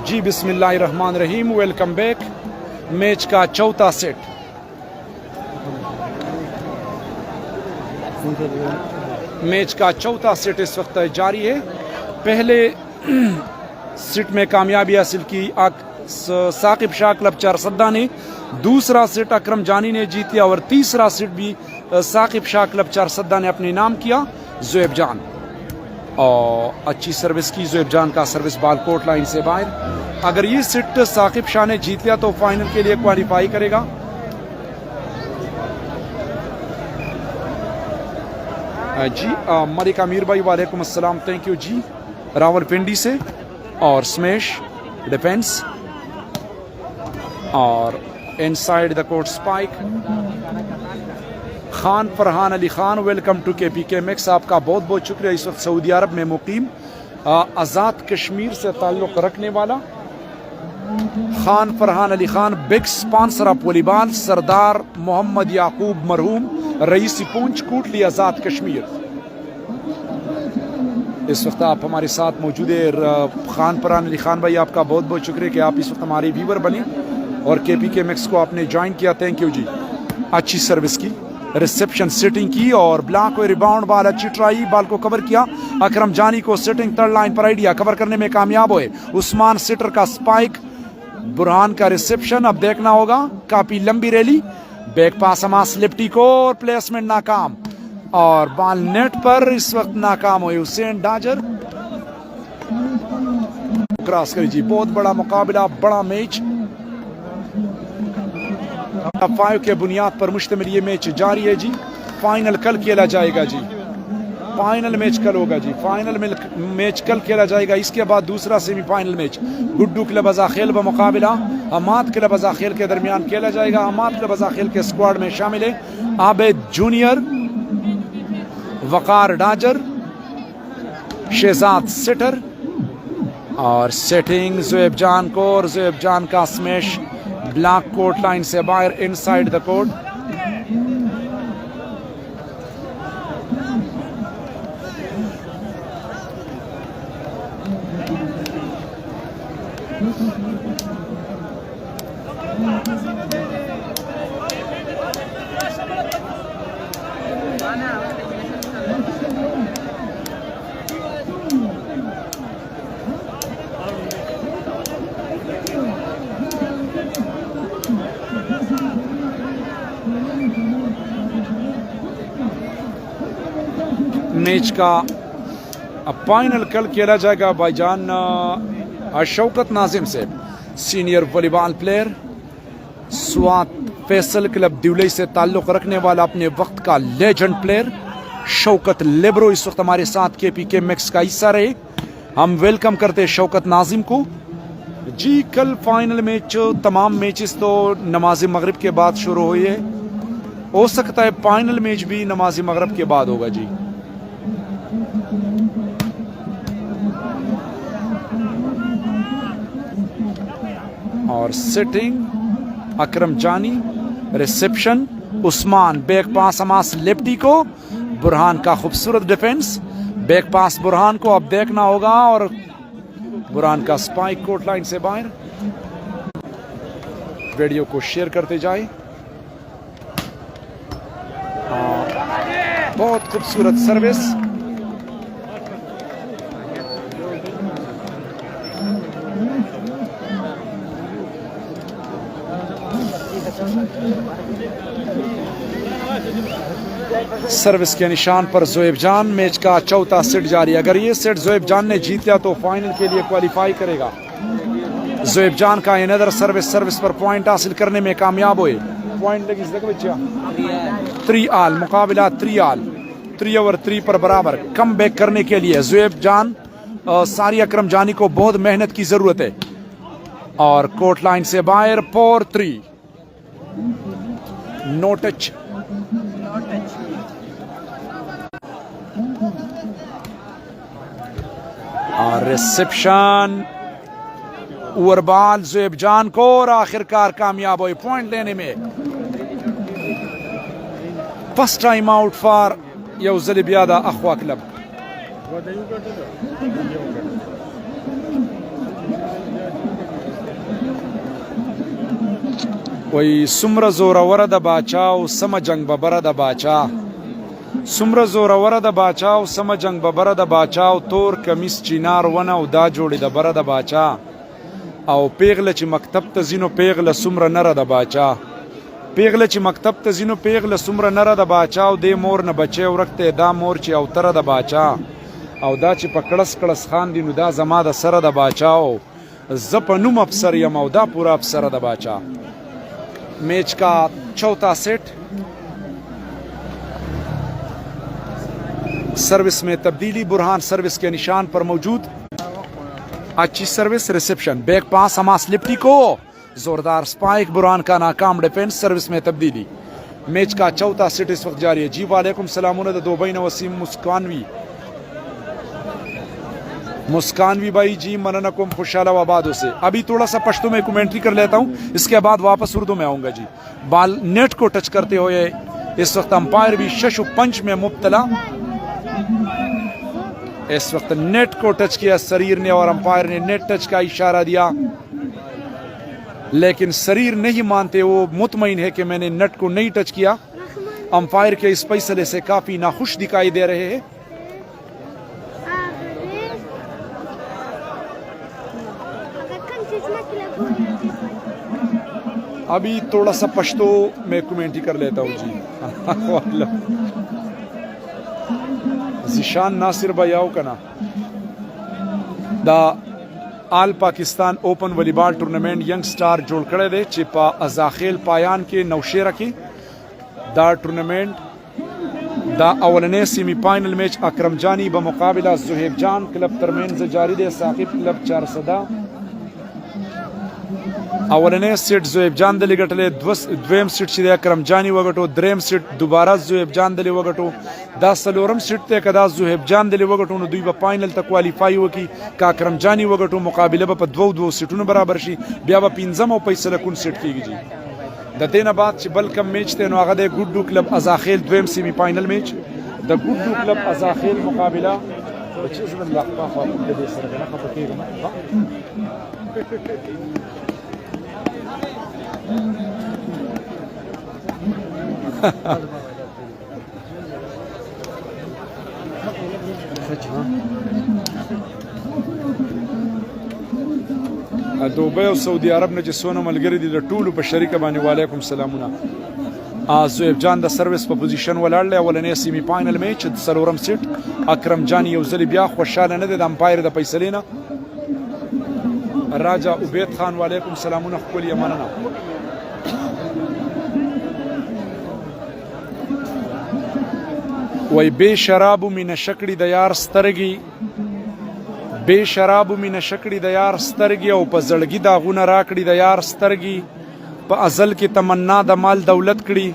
A: जी बिस्मिल्लाहिर्रहमानिर्रहीम, वेलकम बैक। मैच का चौथा सेट, इस वक्त जारी है। पहले सेट में कामयाबी हासिल की साकिब शाह क्लब चारसद्दा ने, दूसरा सेट अकरम जानी ने जीत लिया, और तीसरा सेट भी साकिब शाह क्लब चारसद्दा ने अपने नाम किया। जोएब जान, और अच्छी सर्विस की जोएब जान का सर्विस, बॉल कोर्ट लाइन से बाहर। अगर ये सेट साकिब शाह ने जीत लिया तो फाइनल के लिए क्वालिफाई करेगा। जी मलिक अमीर भाई वालेकुम अस्सलाम, थैंक यू जी, रावलपिंडी से। और स्मैश डिफेंस और inside the court spike. Khan Farhan Ali Khan, welcome to KPK Mix, आपका बहुत बहुत शुक्रिया। इस वक्त सऊदी अरब में मुकीम, आज़ाद कश्मीर से ताल्लुक़ रखने वाला Khan Farhan Ali Khan, big sponsor of volleyball, Sardar Mohammad Yaqub मरहूम, रईस पूंछ, कोटली, आज़ाद कश्मीर। इस वक्त आप हमारे साथ मौजूद है। खान फरहान अली खान भाई, आपका बहुत बहुत शुक्रिया कि आप इस वक्त हमारे व्यूवर बने और KPK Mix को आपने ज्वाइन किया, थैंक यू जी। अच्छी सर्विस की, रिसेप्शन सेटिंग की और ब्लॉक को रिबाउंड बॉल अच्छी ट्राई, बॉल को कवर किया। अकरम जानी को सेटिंग थर्ड लाइन पर आइडिया कवर करने में कामयाब हुए। उस्मान सिटर का स्पाइक, बुरहान का रिसेप्शन। अब देखना होगा, काफी लंबी rally, back pass Hamas lefty को और प्लेसमेंट नाकाम और बॉल नेट पर इस वक्त नाकाम हुए। हुसैन डाजर क्रॉस करी जी। बहुत बड़ा मुकाबला, बड़ा मैच। 5 के बुनियाद पर मुश्तमिल ये मैच जारी है जी। फाइनल कल खेला जाएगा जी। फाइनल मैच कल होगा जी। फाइनल मैच कल खेला जाएगा। इसके बाद दूसरा सेमीफाइनल मैच गुड्डू क्लब अज़ाखेल व मुकाबला हमाद क्लब अज़ाखेल के दरमियान खेला जाएगा। हमाद क्लब अज़ाखेल के स्क्वाड में शामिल है आबिद जूनियर, वकार डाजर, शहजाद सिटर और सेटिंग ज़ुएब जान को। और ज़ुएब जान का स्मैश ब्लॉक कोर्ट लाइन से बाहर इनसाइड द कोर्ट। मैच का फाइनल कल खेला जाएगा भाईजान। शौकत नाजिम से senior volleyball player, Swat Faisal club Diwalai से ताल्लुक रखने वाला अपने वक्त का लेजेंड प्लेयर शौकत लेब्रो इस वक्त हमारे साथ KPK मैक्स का हिस्सा रहे। हम वेलकम करते हैं शौकत नाजिम को जी। कल फाइनल मैच, तमाम मैचेस तो नमाज मगरिब के बाद शुरू हुई है, हो सकता है फाइनल मैच भी नमाज मगरिब के बाद होगा जी। और सेटिंग अकरम जानी, reception Usman, back pass Hamas lefty को, बुरहान का खूबसूरत डिफेंस, बैक पास बुरहान को अब देखना होगा और बुरहान का स्पाइक कोर्ट लाइन से बाहर। वीडियो को शेयर करते जाए। बहुत खूबसूरत सर्विस। सर्विस के निशान पर ज़ुएब जान। मैच का चौथा सेट जारी। अगर ये सेट ज़ुएब जान ने जीत लिया तो फाइनल के लिए क्वालिफाई करेगा। ज़ुएब जान का अनदर सर्विस पर पॉइंट हासिल करने में कामयाब हुए। पॉइंट लगी 3 आल, मुकाबला 3 आल, 3 ओवर 3 पर बराबर। कम बैक करने के लिए ज़ुएब जान, सारी अकरम जानी को बहुत मेहनत की जरूरत है। और कोर्ट लाइन से बाहर 4-3, नो टच। और reception over ball Zuhaib Jan को और आखिरकार कामयाब हुए पॉइंट लेने में। फर्स्ट टाइम आउट फॉर यौज़ली बियादा अखवा क्लब। वही सुम्र जोरा वरद बाचाओ समजंग बबरद बाचा, सुम्र जोरा वरद बाचाओ समजंग बबरद बाचाओ, तोर कमीस चिनार वना उदा जोड़ी द बरद बाचा, आओ पेगल ची मकतब तजीनो पेगल सुम्र नरद बाचा, पेगल ची मकतब तजीनो पेगल सुम्र नरद बाचाओ, दे मोर न बचे और रखते दा मोर ची अवतरद बाचा, आओ दा ची पकड़स कड़स खान दिनु दा जमाद सरद बाचाओ, जपनुम अफसर यमौदा पूरा अफसरद बाचा। मैच का चौथा सेट। सर्विस में तब्दीली, बुरहान सर्विस के निशान पर मौजूद। अच्छी service, reception, back pass Hamas lefty को, जोरदार स्पाइक, बुरहान का नाकाम डिफेंस, सर्विस में तब्दीली। मैच का चौथा सेट इस वक्त जारी है जी। वालेकुम सलाम दो भाई वसीम मुस्कानवी भाई जी, मननकुम खुशाला आबादों से। अभी थोड़ा सा पश्तो में कमेंट्री कर लेता हूँ, इसके बाद वापस उर्दू में आऊंगा जी। बाल नेट को टच करते हुए इस वक्त अंपायर भी शशु पंच में मुब्तला। इस वक्त नेट को टच किया शरीर ने और अंपायर ने नेट टच का इशारा दिया, लेकिन शरीर नहीं मानते, वो मुतमईन है कि मैंने नेट को नहीं टच किया। अंपायर के इस फैसले से काफी नाखुश दिखाई दे रहे हैं। अभी थोड़ा सा पश्तो मैं कमेंटी कर लेता हूँ जी। जिशान नासिर भाई का ना दा all Pakistan open volleyball tournament young star जोड़ करे दे चिपा अजाखेल पायान के नौशेरा की दा टूर्नामेंट दा अवलने सेमीफाइनल मैच अकरम जानी बमुकाबिला जुहेब जान क्लब तरमेन जारी दे साकिब क्लब 400 अवलने सीट जुहेब जान दली गटले द्वेम सीट ची अकरम जानी वगटो द्रेम सीट दोबारा जुहेब जान दली वगटो दा सलोरम सीट ते कदा जुहेब जान दली वगटो दुई ब फाइनल तक क्वालिफाई वकी का अकरम जानी वगटो मुकाबले ब दो सीटों बराबर शी बिया ब पिंजम और फैसला कुन सीट कीगी जी द देना बाद बल कम मैच ते नो आगदे गुड्डू क्लब अजाखेल द्वेम सेमीफाइनल मैच द गुड्डू क्लब अजाखेल मुकाबला दुबई और सऊदी अरब ने जिसोनो मलगरी दी टूलू पर शरीका बानी वालेकुम सलामुना जुहेब जान द सर्विस पर पोजीशन वलाड़ले अवलने सेमीफाइनल मैच सलोरम सीट अकरम जानी यौजली बिया खुशाल ने द अंपायर द फैसलेना राजा उबैद खान वालेकुम सलामुना खुली अमानना वही बेशराबु मिन शकड़ी दयार स्तरगी बेशराबु मिन शकड़ी दयार स्तरगी और प जड़गी दागुना राकड़ी दयार स्तरगी प अजल की तमन्ना द माल दौलत कड़ी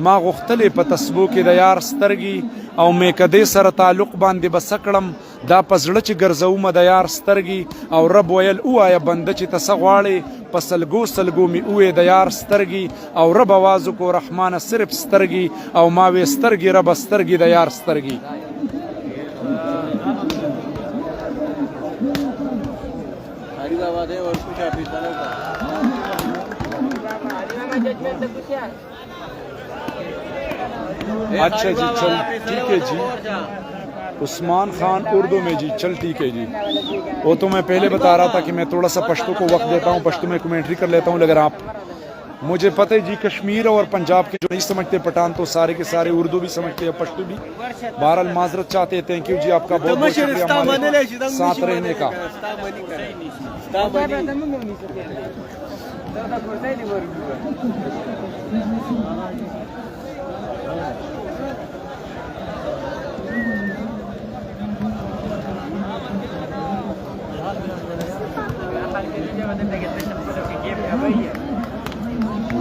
A: मा गुख्तले प तस्बो के दयार स्तरगी और मैं कदे सर ताल्लुक बांधे बसकड़म दा पजड़ च गरजऊ म दयार स्तरगी और रब वयल उ आया बंद च तसगवाड़े पसलगो सलगो में उए दयार स्तरगी और रब आवाज़ को रहमान सिर्फ स्तरगी और मावे स्तरगी रब स्तरगी दयार स्तरगी अच्छा जी चल ठीक है जी उस्मान खान उर्दू में जी चल ठीक है जी वो तो मैं पहले बता रहा था कि मैं थोड़ा सा पश्तो को वक्त देता हूँ पश्तो में कमेंट्री कर लेता हूँ लेकिन आप मुझे पता है जी कश्मीर और पंजाब के जो नहीं समझते पठान तो सारे के सारे उर्दू भी समझते हैं पश्तो भी बहरहाल माजरत चाहते हैं थैंक यू जी आपका बहुत बहुत शुक्रिया हमारे साथ रहने का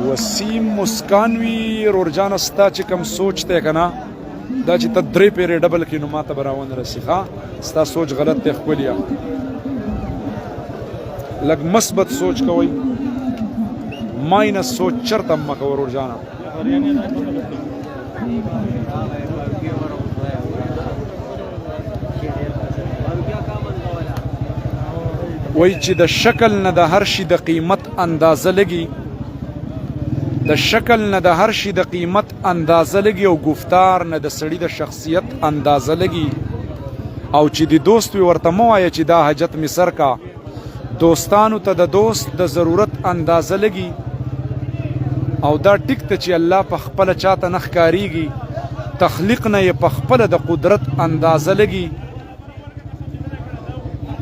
A: वसीम मुस्कानवी रोजाना स्ता चिकम सोचते कना दा ची तद्रे पेरे डबल की नुमा तबरावन रसिखा स्ता सोच गलत ते खुलिया लग मस्बत सोच कोई माइनस सोच चरतम मका रोजाना वही ची द शक्ल न द हर शी द कीमत अंदाज़ा लगी द शक्ल न द हर शी द कीमत अंदाज़ा लगी और गुफ्तार न द सड़ी द शख्सियत अंदाज़ा लगी और ची दी दोस्त भी वर्तमो आया ची दा हजत मिसर का दोस्तानु त द दोस्त द ज़रूरत अंदाज़ा लगी और दा टिकत ची अल्लाह पखपल चाता नखकारीगी तख्लीक न ये पखपल द कुदरत अंदाज़ा लगी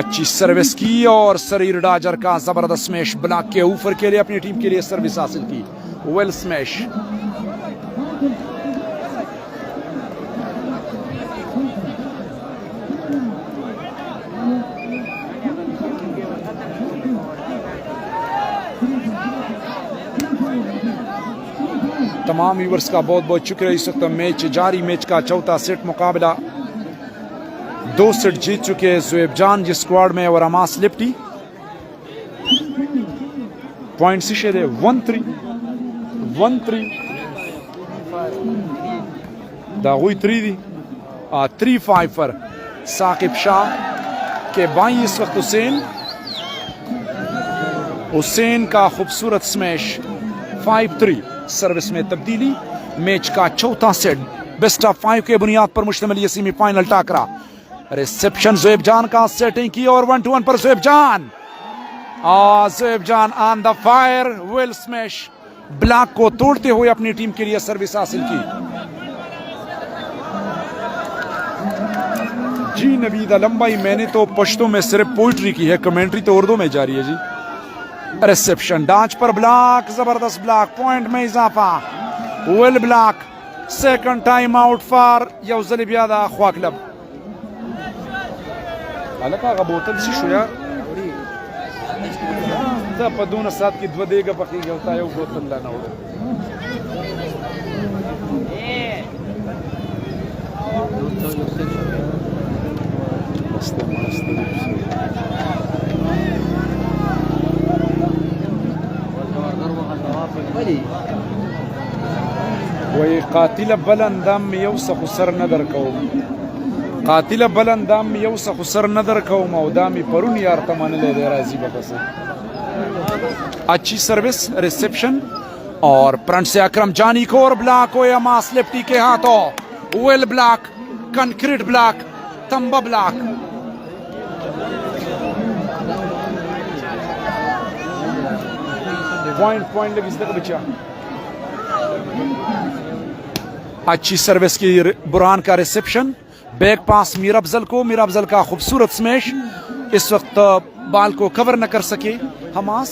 A: अच्छी सर्विस की और शरीर डाजर का जबरदस्त स्मैश ब्लॉक के ऊपर के लिए अपनी टीम के लिए सर्विस हासिल की वेल स्मैश तमाम व्यूवर्स का बहुत बहुत शुक्रिया। इस वक्त मैच जारी, मैच का चौथा सेट मुकाबला 2 सेट जीत चुके हैं ज़ुएब जान जिस स्क्वाड में और अमास लिप्टी पॉइंट शीशे दे 1-3 दागुई 3 दी 3-5 पर साकिब शाह के बाई इस वक्त हुसैन का खूबसूरत स्मैश 5-3 सर्विस में तब्दीली। मैच का चौथा सेट बेस्ट ऑफ 5 के बुनियाद पर मुश्तमिल ये सेमीफाइनल टाकरा। रिसेप्शन ज़ुएब जान का सेटिंग की और 1-1 पर ज़ुएब जान on the fire, well smash, block को तोड़ते हुए अपनी टीम के लिए सर्विस हासिल की। जी नवीद आलम भाई, मैंने तो पश्तो में सिर्फ पोइट्री की है, कमेंट्री तो उर्दू में जारी है जी। रिसेप्शन डांच पर ब्लॉक, जबरदस्त ब्लॉक, पॉइंट में इजाफा, well block, second time out for यौजल बियादा ख्वा क्लब। अलका का बोतल सी शुया तब पदून साथ की द्व देगा पकी होता है वो बोतल लाना हो। वही कातिल बलंदम यौसख सर नदर कौम, कातिल बलंदम यौसख सर नदर कौम औदामी परुन यार तमान ले दे राजी बकस। अच्छी सर्विस रिसेप्शन और फ्रंट से अकरम जानी को और ब्लॉक हो अमास लिप्टी के हाथों, वेल ब्लॉक, कंक्रीट ब्लॉक, तंबा ब्लॉक। पॉइंट लगी तक बचा। अच्छी सर्विस की बुरहान का reception, back pass Mir Afzal को, मीर अफजल का खूबसूरत स्मैश, इस वक्त बाल को कवर न कर सके हमास।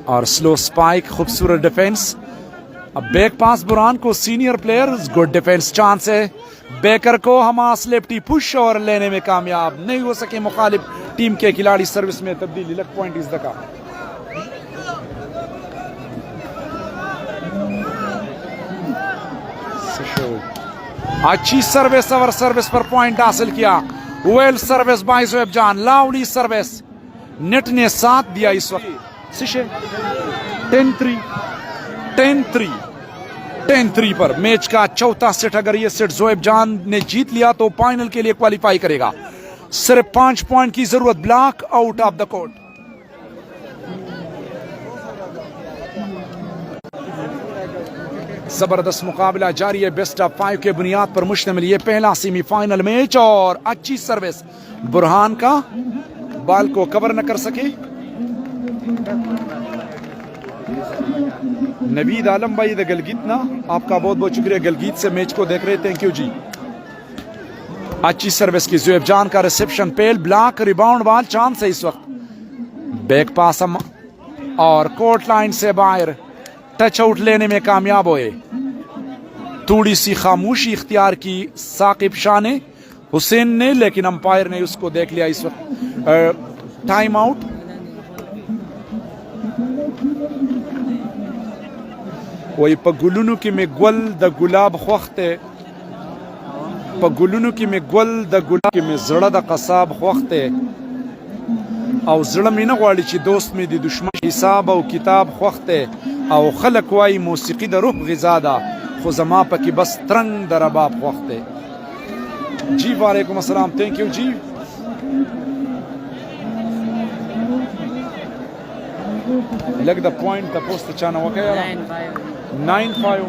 A: और स्लो स्पाइक, खूबसूरत डिफेंस। अब बैक पास बुरहान को, senior player, good defence chance है बेकर को। हमास लेफ्टी पुश और लेने में कामयाब नहीं हो सके मुखालिफ टीम के खिलाड़ी। सर्विस में तब्दीली, लक पॉइंट इस दका। अच्छी सर्विस और सर्विस पर पॉइंट हासिल किया। वेल सर्विस बाय ज़ुएब जान, लाउली सर्विस, नेट ने साथ दिया इस वक्त। शिशे 10-3 पर मैच का चौथा सेट। अगर यह सेट ज़ुएब जान ने जीत लिया तो फाइनल के लिए क्वालिफाई करेगा। सिर्फ 5 पॉइंट की जरूरत, block out of the court. जबरदस्त मुकाबला जारी है, बेस्ट ऑफ 5 के बुनियाद पर मुश्तमिल ये पहला सेमीफाइनल मैच। और अच्छी सर्विस बुरहान का, बाल को कवर न कर सके। नवीद आलम भाई द गलगीत ना, आपका बहुत बहुत शुक्रिया, गलगीत से मैच को देख रहे, थैंक यू जी। अच्छी सर्विस की ज़ुएब जान का रिसेप्शन, पेल ब्लॉक, रिबाउंड बॉल चांस है इस वक्त। बैक पास और कोर्ट लाइन से बाहर टच आउट लेने में कामयाब हुए। थोड़ी सी खामोशी इख्तियार की साकिब शाह ने, हुसैन ने, लेकिन अंपायर ने उसको देख लिया इस वक्त। Time out. वही पगुलुनु की में गुल द गुलाब ख्वख्ते, पगुलुनु की में गुल द गुलाब की में जड़ा द कसाब ख्वख्ते। और जड़ा में न गवाड़ी ची दोस्त में दी दुश्मन हिसाब और किताब ख्वख्ते। और खलक वाई मौसीकी द रूह गिजादा, खुजमा पकी बस तरंग द रबाब ख्वख्ते। जी वालेकुम अस्सलाम, थैंक यू जी। लग द पॉइंट द पोस्ट चाना वकया 9-5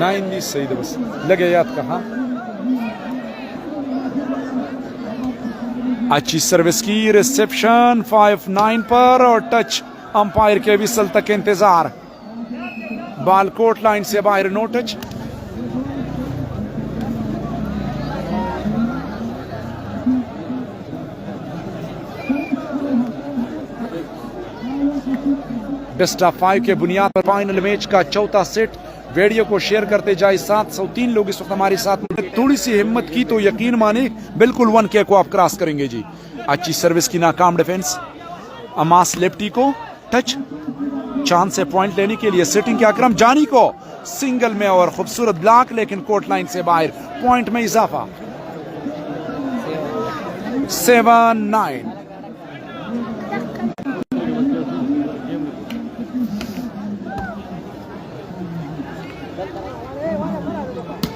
A: 90 सही बस लगे याद का। हाँ, अच्छी सर्विस की रिसेप्शन 5-9 पर और टच, अंपायर के विसल तक इंतजार। बाल कोर्ट लाइन से बाहर, नो टच। बेस्ट ऑफ 5 के बुनियाद पर फाइनल मैच का चौथा सेट। वीडियो को शेयर करते जाए। 703 लोग इस वक्त हमारे साथ। थोड़ी सी हिम्मत की तो यकीन माने बिल्कुल 1K को आप क्रॉस करेंगे जी। अच्छी सर्विस की नाकाम डिफेंस। अमास लेफ्टी को टच, चांद से पॉइंट लेने के लिए सेटिंग के अकरम जानी को सिंगल में और खूबसूरत ब्लॉक, लेकिन कोर्ट लाइन से बाहर। पॉइंट में इजाफा 7-9।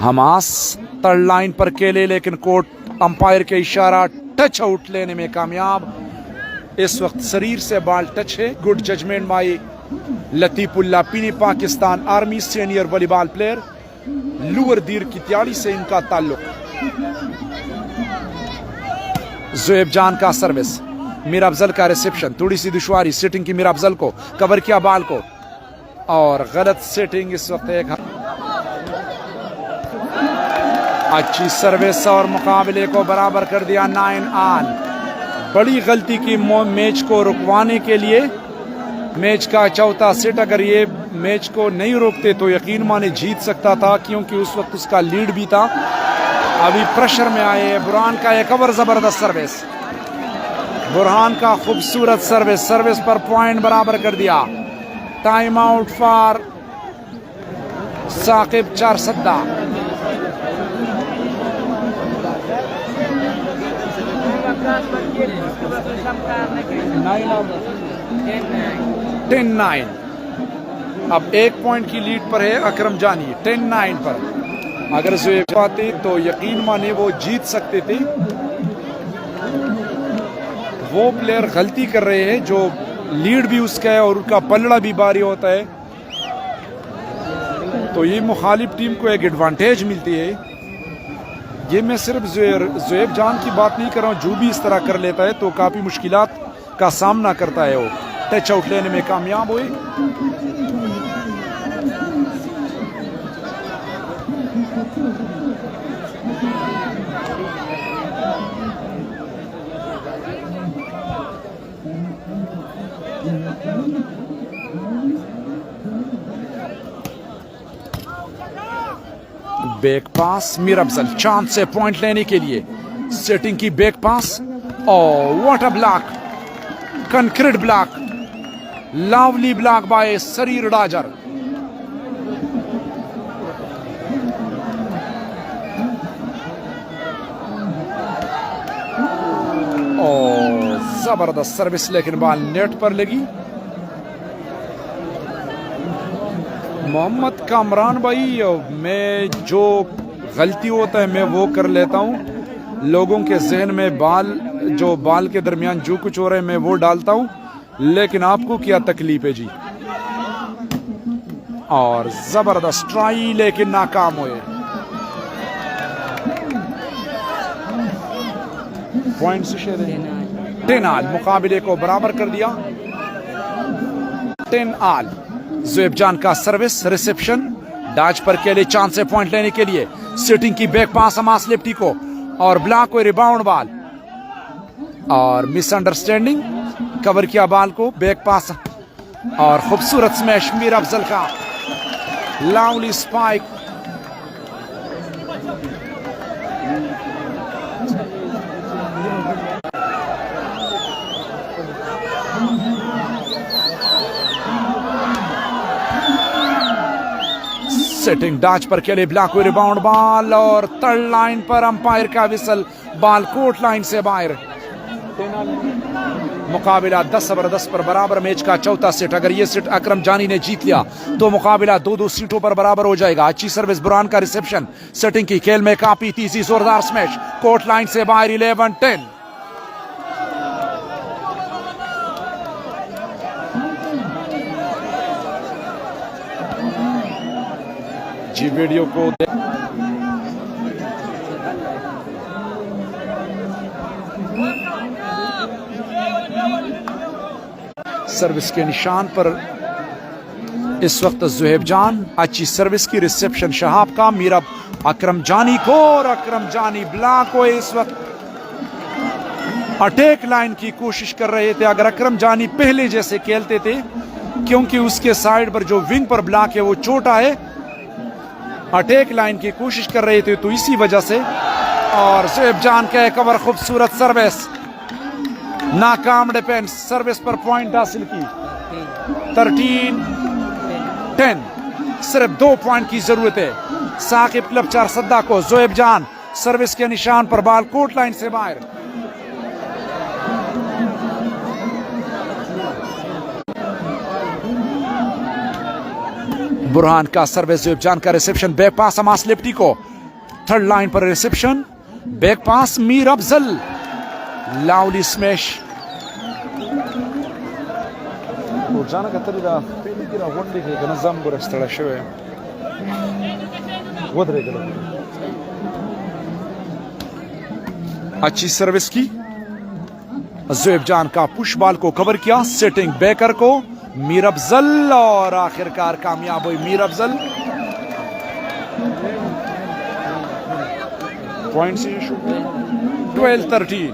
A: हमास थर्ड लाइन पर केले, लेकिन कोर्ट अंपायर के इशारा टच आउट लेने में कामयाब। इस वक्त शरीर से बॉल टच है। गुड जजमेंट बाय लतीफुल्लाह पीनी, Pakistan army senior volleyball player. Louvre दीर की त्याली से इनका ताल्लुक। ज़ुएब जान का सर्विस, मीर अफजल का रिसेप्शन। थोड़ी सी दुश्वारी सेटिंग की मीर अफजल को, कवर किया बॉल को और गलत सेटिंग। इस वक्त एक अच्छी सर्विस और मुकाबले को बराबर कर दिया 9-8। बड़ी गलती की मैच को रुकवाने के लिए। मैच का चौथा सेट अगर ये मैच को नहीं रोकते तो यकीन माने जीत सकता था, क्योंकि उस वक्त उसका लीड भी था। अभी प्रेशर में आए। बुरहान का एक और जबरदस्त सर्विस। बुरहान का खूबसूरत सर्विस। सर्विस पर पॉइंट बराबर कर दिया। Time out for Saqib Charsadda. Ten 9। अब एक पॉइंट की लीड पर है अकरम जानी। 10-9 पर अगर ज़ुएब पाते तो यकीन माने वो जीत सकते थे। वो प्लेयर गलती कर रहे हैं जो लीड भी उसका है और उनका पलड़ा भी भारी होता है, तो ये मुखालिफ टीम को एक एडवांटेज मिलती है। ये मैं सिर्फ ज़ुएब जान की बात नहीं कर रहा हूँ, जो भी इस तरह कर लेता है तो काफ़ी मुश्किलात का सामना करता है। वो टच आउट लेने में कामयाब हुए। बैक पास मीर अफजल, चांद से पॉइंट लेने के लिए सेटिंग की बैक पास। और what a block, concrete block, lovely block bye सरीर डाजर। और जबरदस्त सर्विस, लेकिन बॉल नेट पर लगी। मोहम्मद कामरान भाई, मैं जो गलती होता है मैं वो कर लेता हूँ। लोगों के जहन में बाल के दरमियान जो कुछ हो रहा है मैं वो डालता हूँ, लेकिन आपको क्या तकलीफ है जी। और जबरदस्त ट्राई, लेकिन नाकाम हुए। पॉइंट से 10-8 मुकाबले को बराबर कर दिया। 10-8। ज़ुएब जान का सर्विस, रिसेप्शन, डाच पर के लिए चांस से पॉइंट लेने के लिए सेटिंग की बैक पास अमास लेफ्टी को और ब्लॉक को रिबाउंड बॉल और मिसअंडरस्टैंडिंग। कवर किया बॉल को, बैक पास और खूबसूरत स्मैश मीर अफजल का। लाउली स्पाइक। सेटिंग डाच पर के लिए ब्लॉक हुई रिबाउंड बॉल और थर्ड लाइन पर अंपायर का विसल, बॉल कोर्ट लाइन से बाहर। मुकाबला 10-10 पर बराबर। मैच का चौथा सेट, अगर ये सेट अकरम जानी ने जीत लिया तो मुकाबला 2-2 सीटों पर बराबर हो जाएगा। अच्छी सर्विस, बुरहान का रिसेप्शन, सेटिंग की खेल में काफी तीसरी जोरदार स्मैश, कोर्ट लाइन से बाहर। 11-10। जी वीडियो को सर्विस के निशान पर इस वक्त ज़ुएब जान। अच्छी सर्विस की रिसेप्शन शहाब का, मीरा अकरम जानी को और अकरम जानी ब्लॉक को इस वक्त अटैक लाइन की कोशिश कर रहे थे। अगर अकरम जानी पहले जैसे खेलते थे क्योंकि उसके साइड पर जो विंग पर ब्लॉक है वो छोटा है, अटैक लाइन की कोशिश कर रहे थे, तो इसी वजह से। और ज़ोएब जान का एक ओवर, खूबसूरत सर्विस, नाकाम डिफेंस, सर्विस पर पॉइंट हासिल की। 13-10, सिर्फ 2 पॉइंट की जरूरत है साकिब क्लब चारसद्दा को। ज़ोएब जान सर्विस के निशान पर, बाल कोर्ट लाइन से बाहर। बुरहान का सर्विस, ज़ोएब जान का reception, back pass Hamas lefty को, थर्ड लाइन पर reception, back pass Mir Afzal, lovely smash. अच्छी सर्विस की, ज़ोएब जान का पुश बॉल को कवर किया, सेटिंग बेकर को, मीर अफजल, और आखिरकार कामयाब हुई मीर अफजल। पॉइंट से 12-13,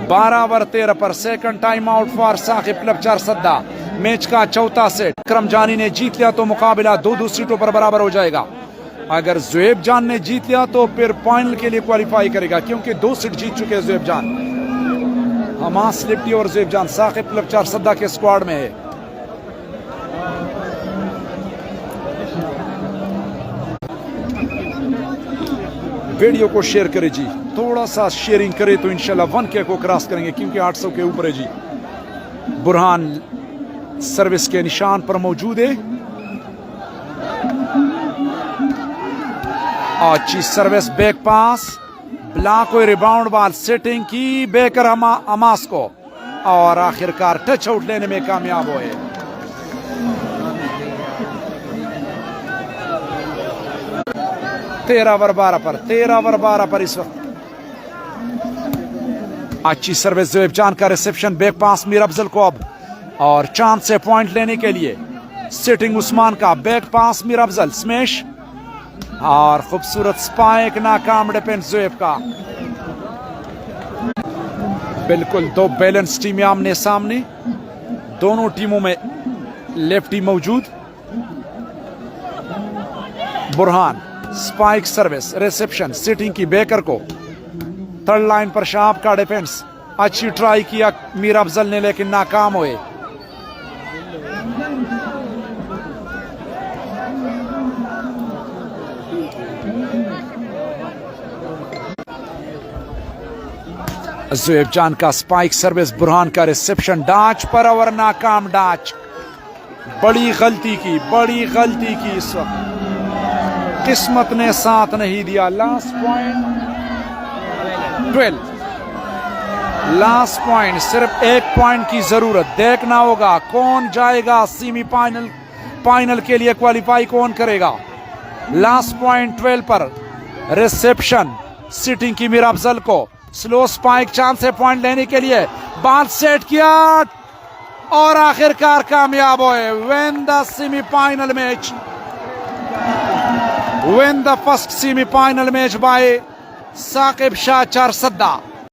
A: 12 ओवर 13 पर second time out for Saqib club Charsadda. Match का चौथा सेट अकरम जानी ने जीत लिया तो मुकाबला 2-2 सीटों पर बराबर हो जाएगा। अगर ज़ोएब जान ने जीत लिया तो फिर फाइनल के लिए क्वालिफाई करेगा, क्योंकि 2 सीट जीत चुके हैं ज़ोएब जान। हमास लिप्टी और ज़ोएब जान साकिब क्लब चारसद्दा के स्क्वाड में है। वीडियो को शेयर करें जी, थोड़ा सा शेयरिंग करें तो इंशाल्लाह 1K को क्रॉस करेंगे, क्योंकि 800 के ऊपर है जी। बुरहान सर्विस के निशान पर मौजूद है। अच्छी सर्विस, बैक पास, ब्लॉक हुई, रिबाउंड बॉल, सेटिंग की बेकर अमास को, और आखिरकार टच आउट लेने में कामयाब हुए। तेरह ओवर 12 पर इस वक्त अच्छी सर्विस, ज़ोएब जान का reception, back pass Mir Afzal को अब, और चांस से पॉइंट लेने के लिए सिटिंग उस्मान का, back pass Mir Afzal, smash, और खूबसूरत स्पाइक, नाकाम डिफेंस ज़ोएब का। बिल्कुल 2 बैलेंस टीमें आमने सामने, दोनों टीमों में लेफ्टी मौजूद। Burhan spike service, reception, sitting की बेकर को, थर्ड लाइन पर शाह का डिफेंस, अच्छी ट्राई किया मीर अफजल ने लेकिन नाकाम हुए। ज़ोएब जान का स्पाइक सर्विस, बुरहान का रिसेप्शन, डाच पर और नाकाम डाच। बड़ी गलती की इस वक्त, किस्मत ने साथ नहीं दिया। लास्ट पॉइंट 12, लास्ट पॉइंट, सिर्फ 1 पॉइंट की जरूरत। देखना होगा कौन जाएगा सेमीफाइनल, फाइनल के लिए क्वालिफाई कौन करेगा। लास्ट पॉइंट 12 पर रिसेप्शन, सिटिंग की मीर अफजल को, स्लो स्पाइक, चांस है पॉइंट लेने के लिए, बॉल सेट किया और आखिरकार कामयाब हुए। Win the semifinal match, win the first semi-final match by Saqib Shah Charsadda.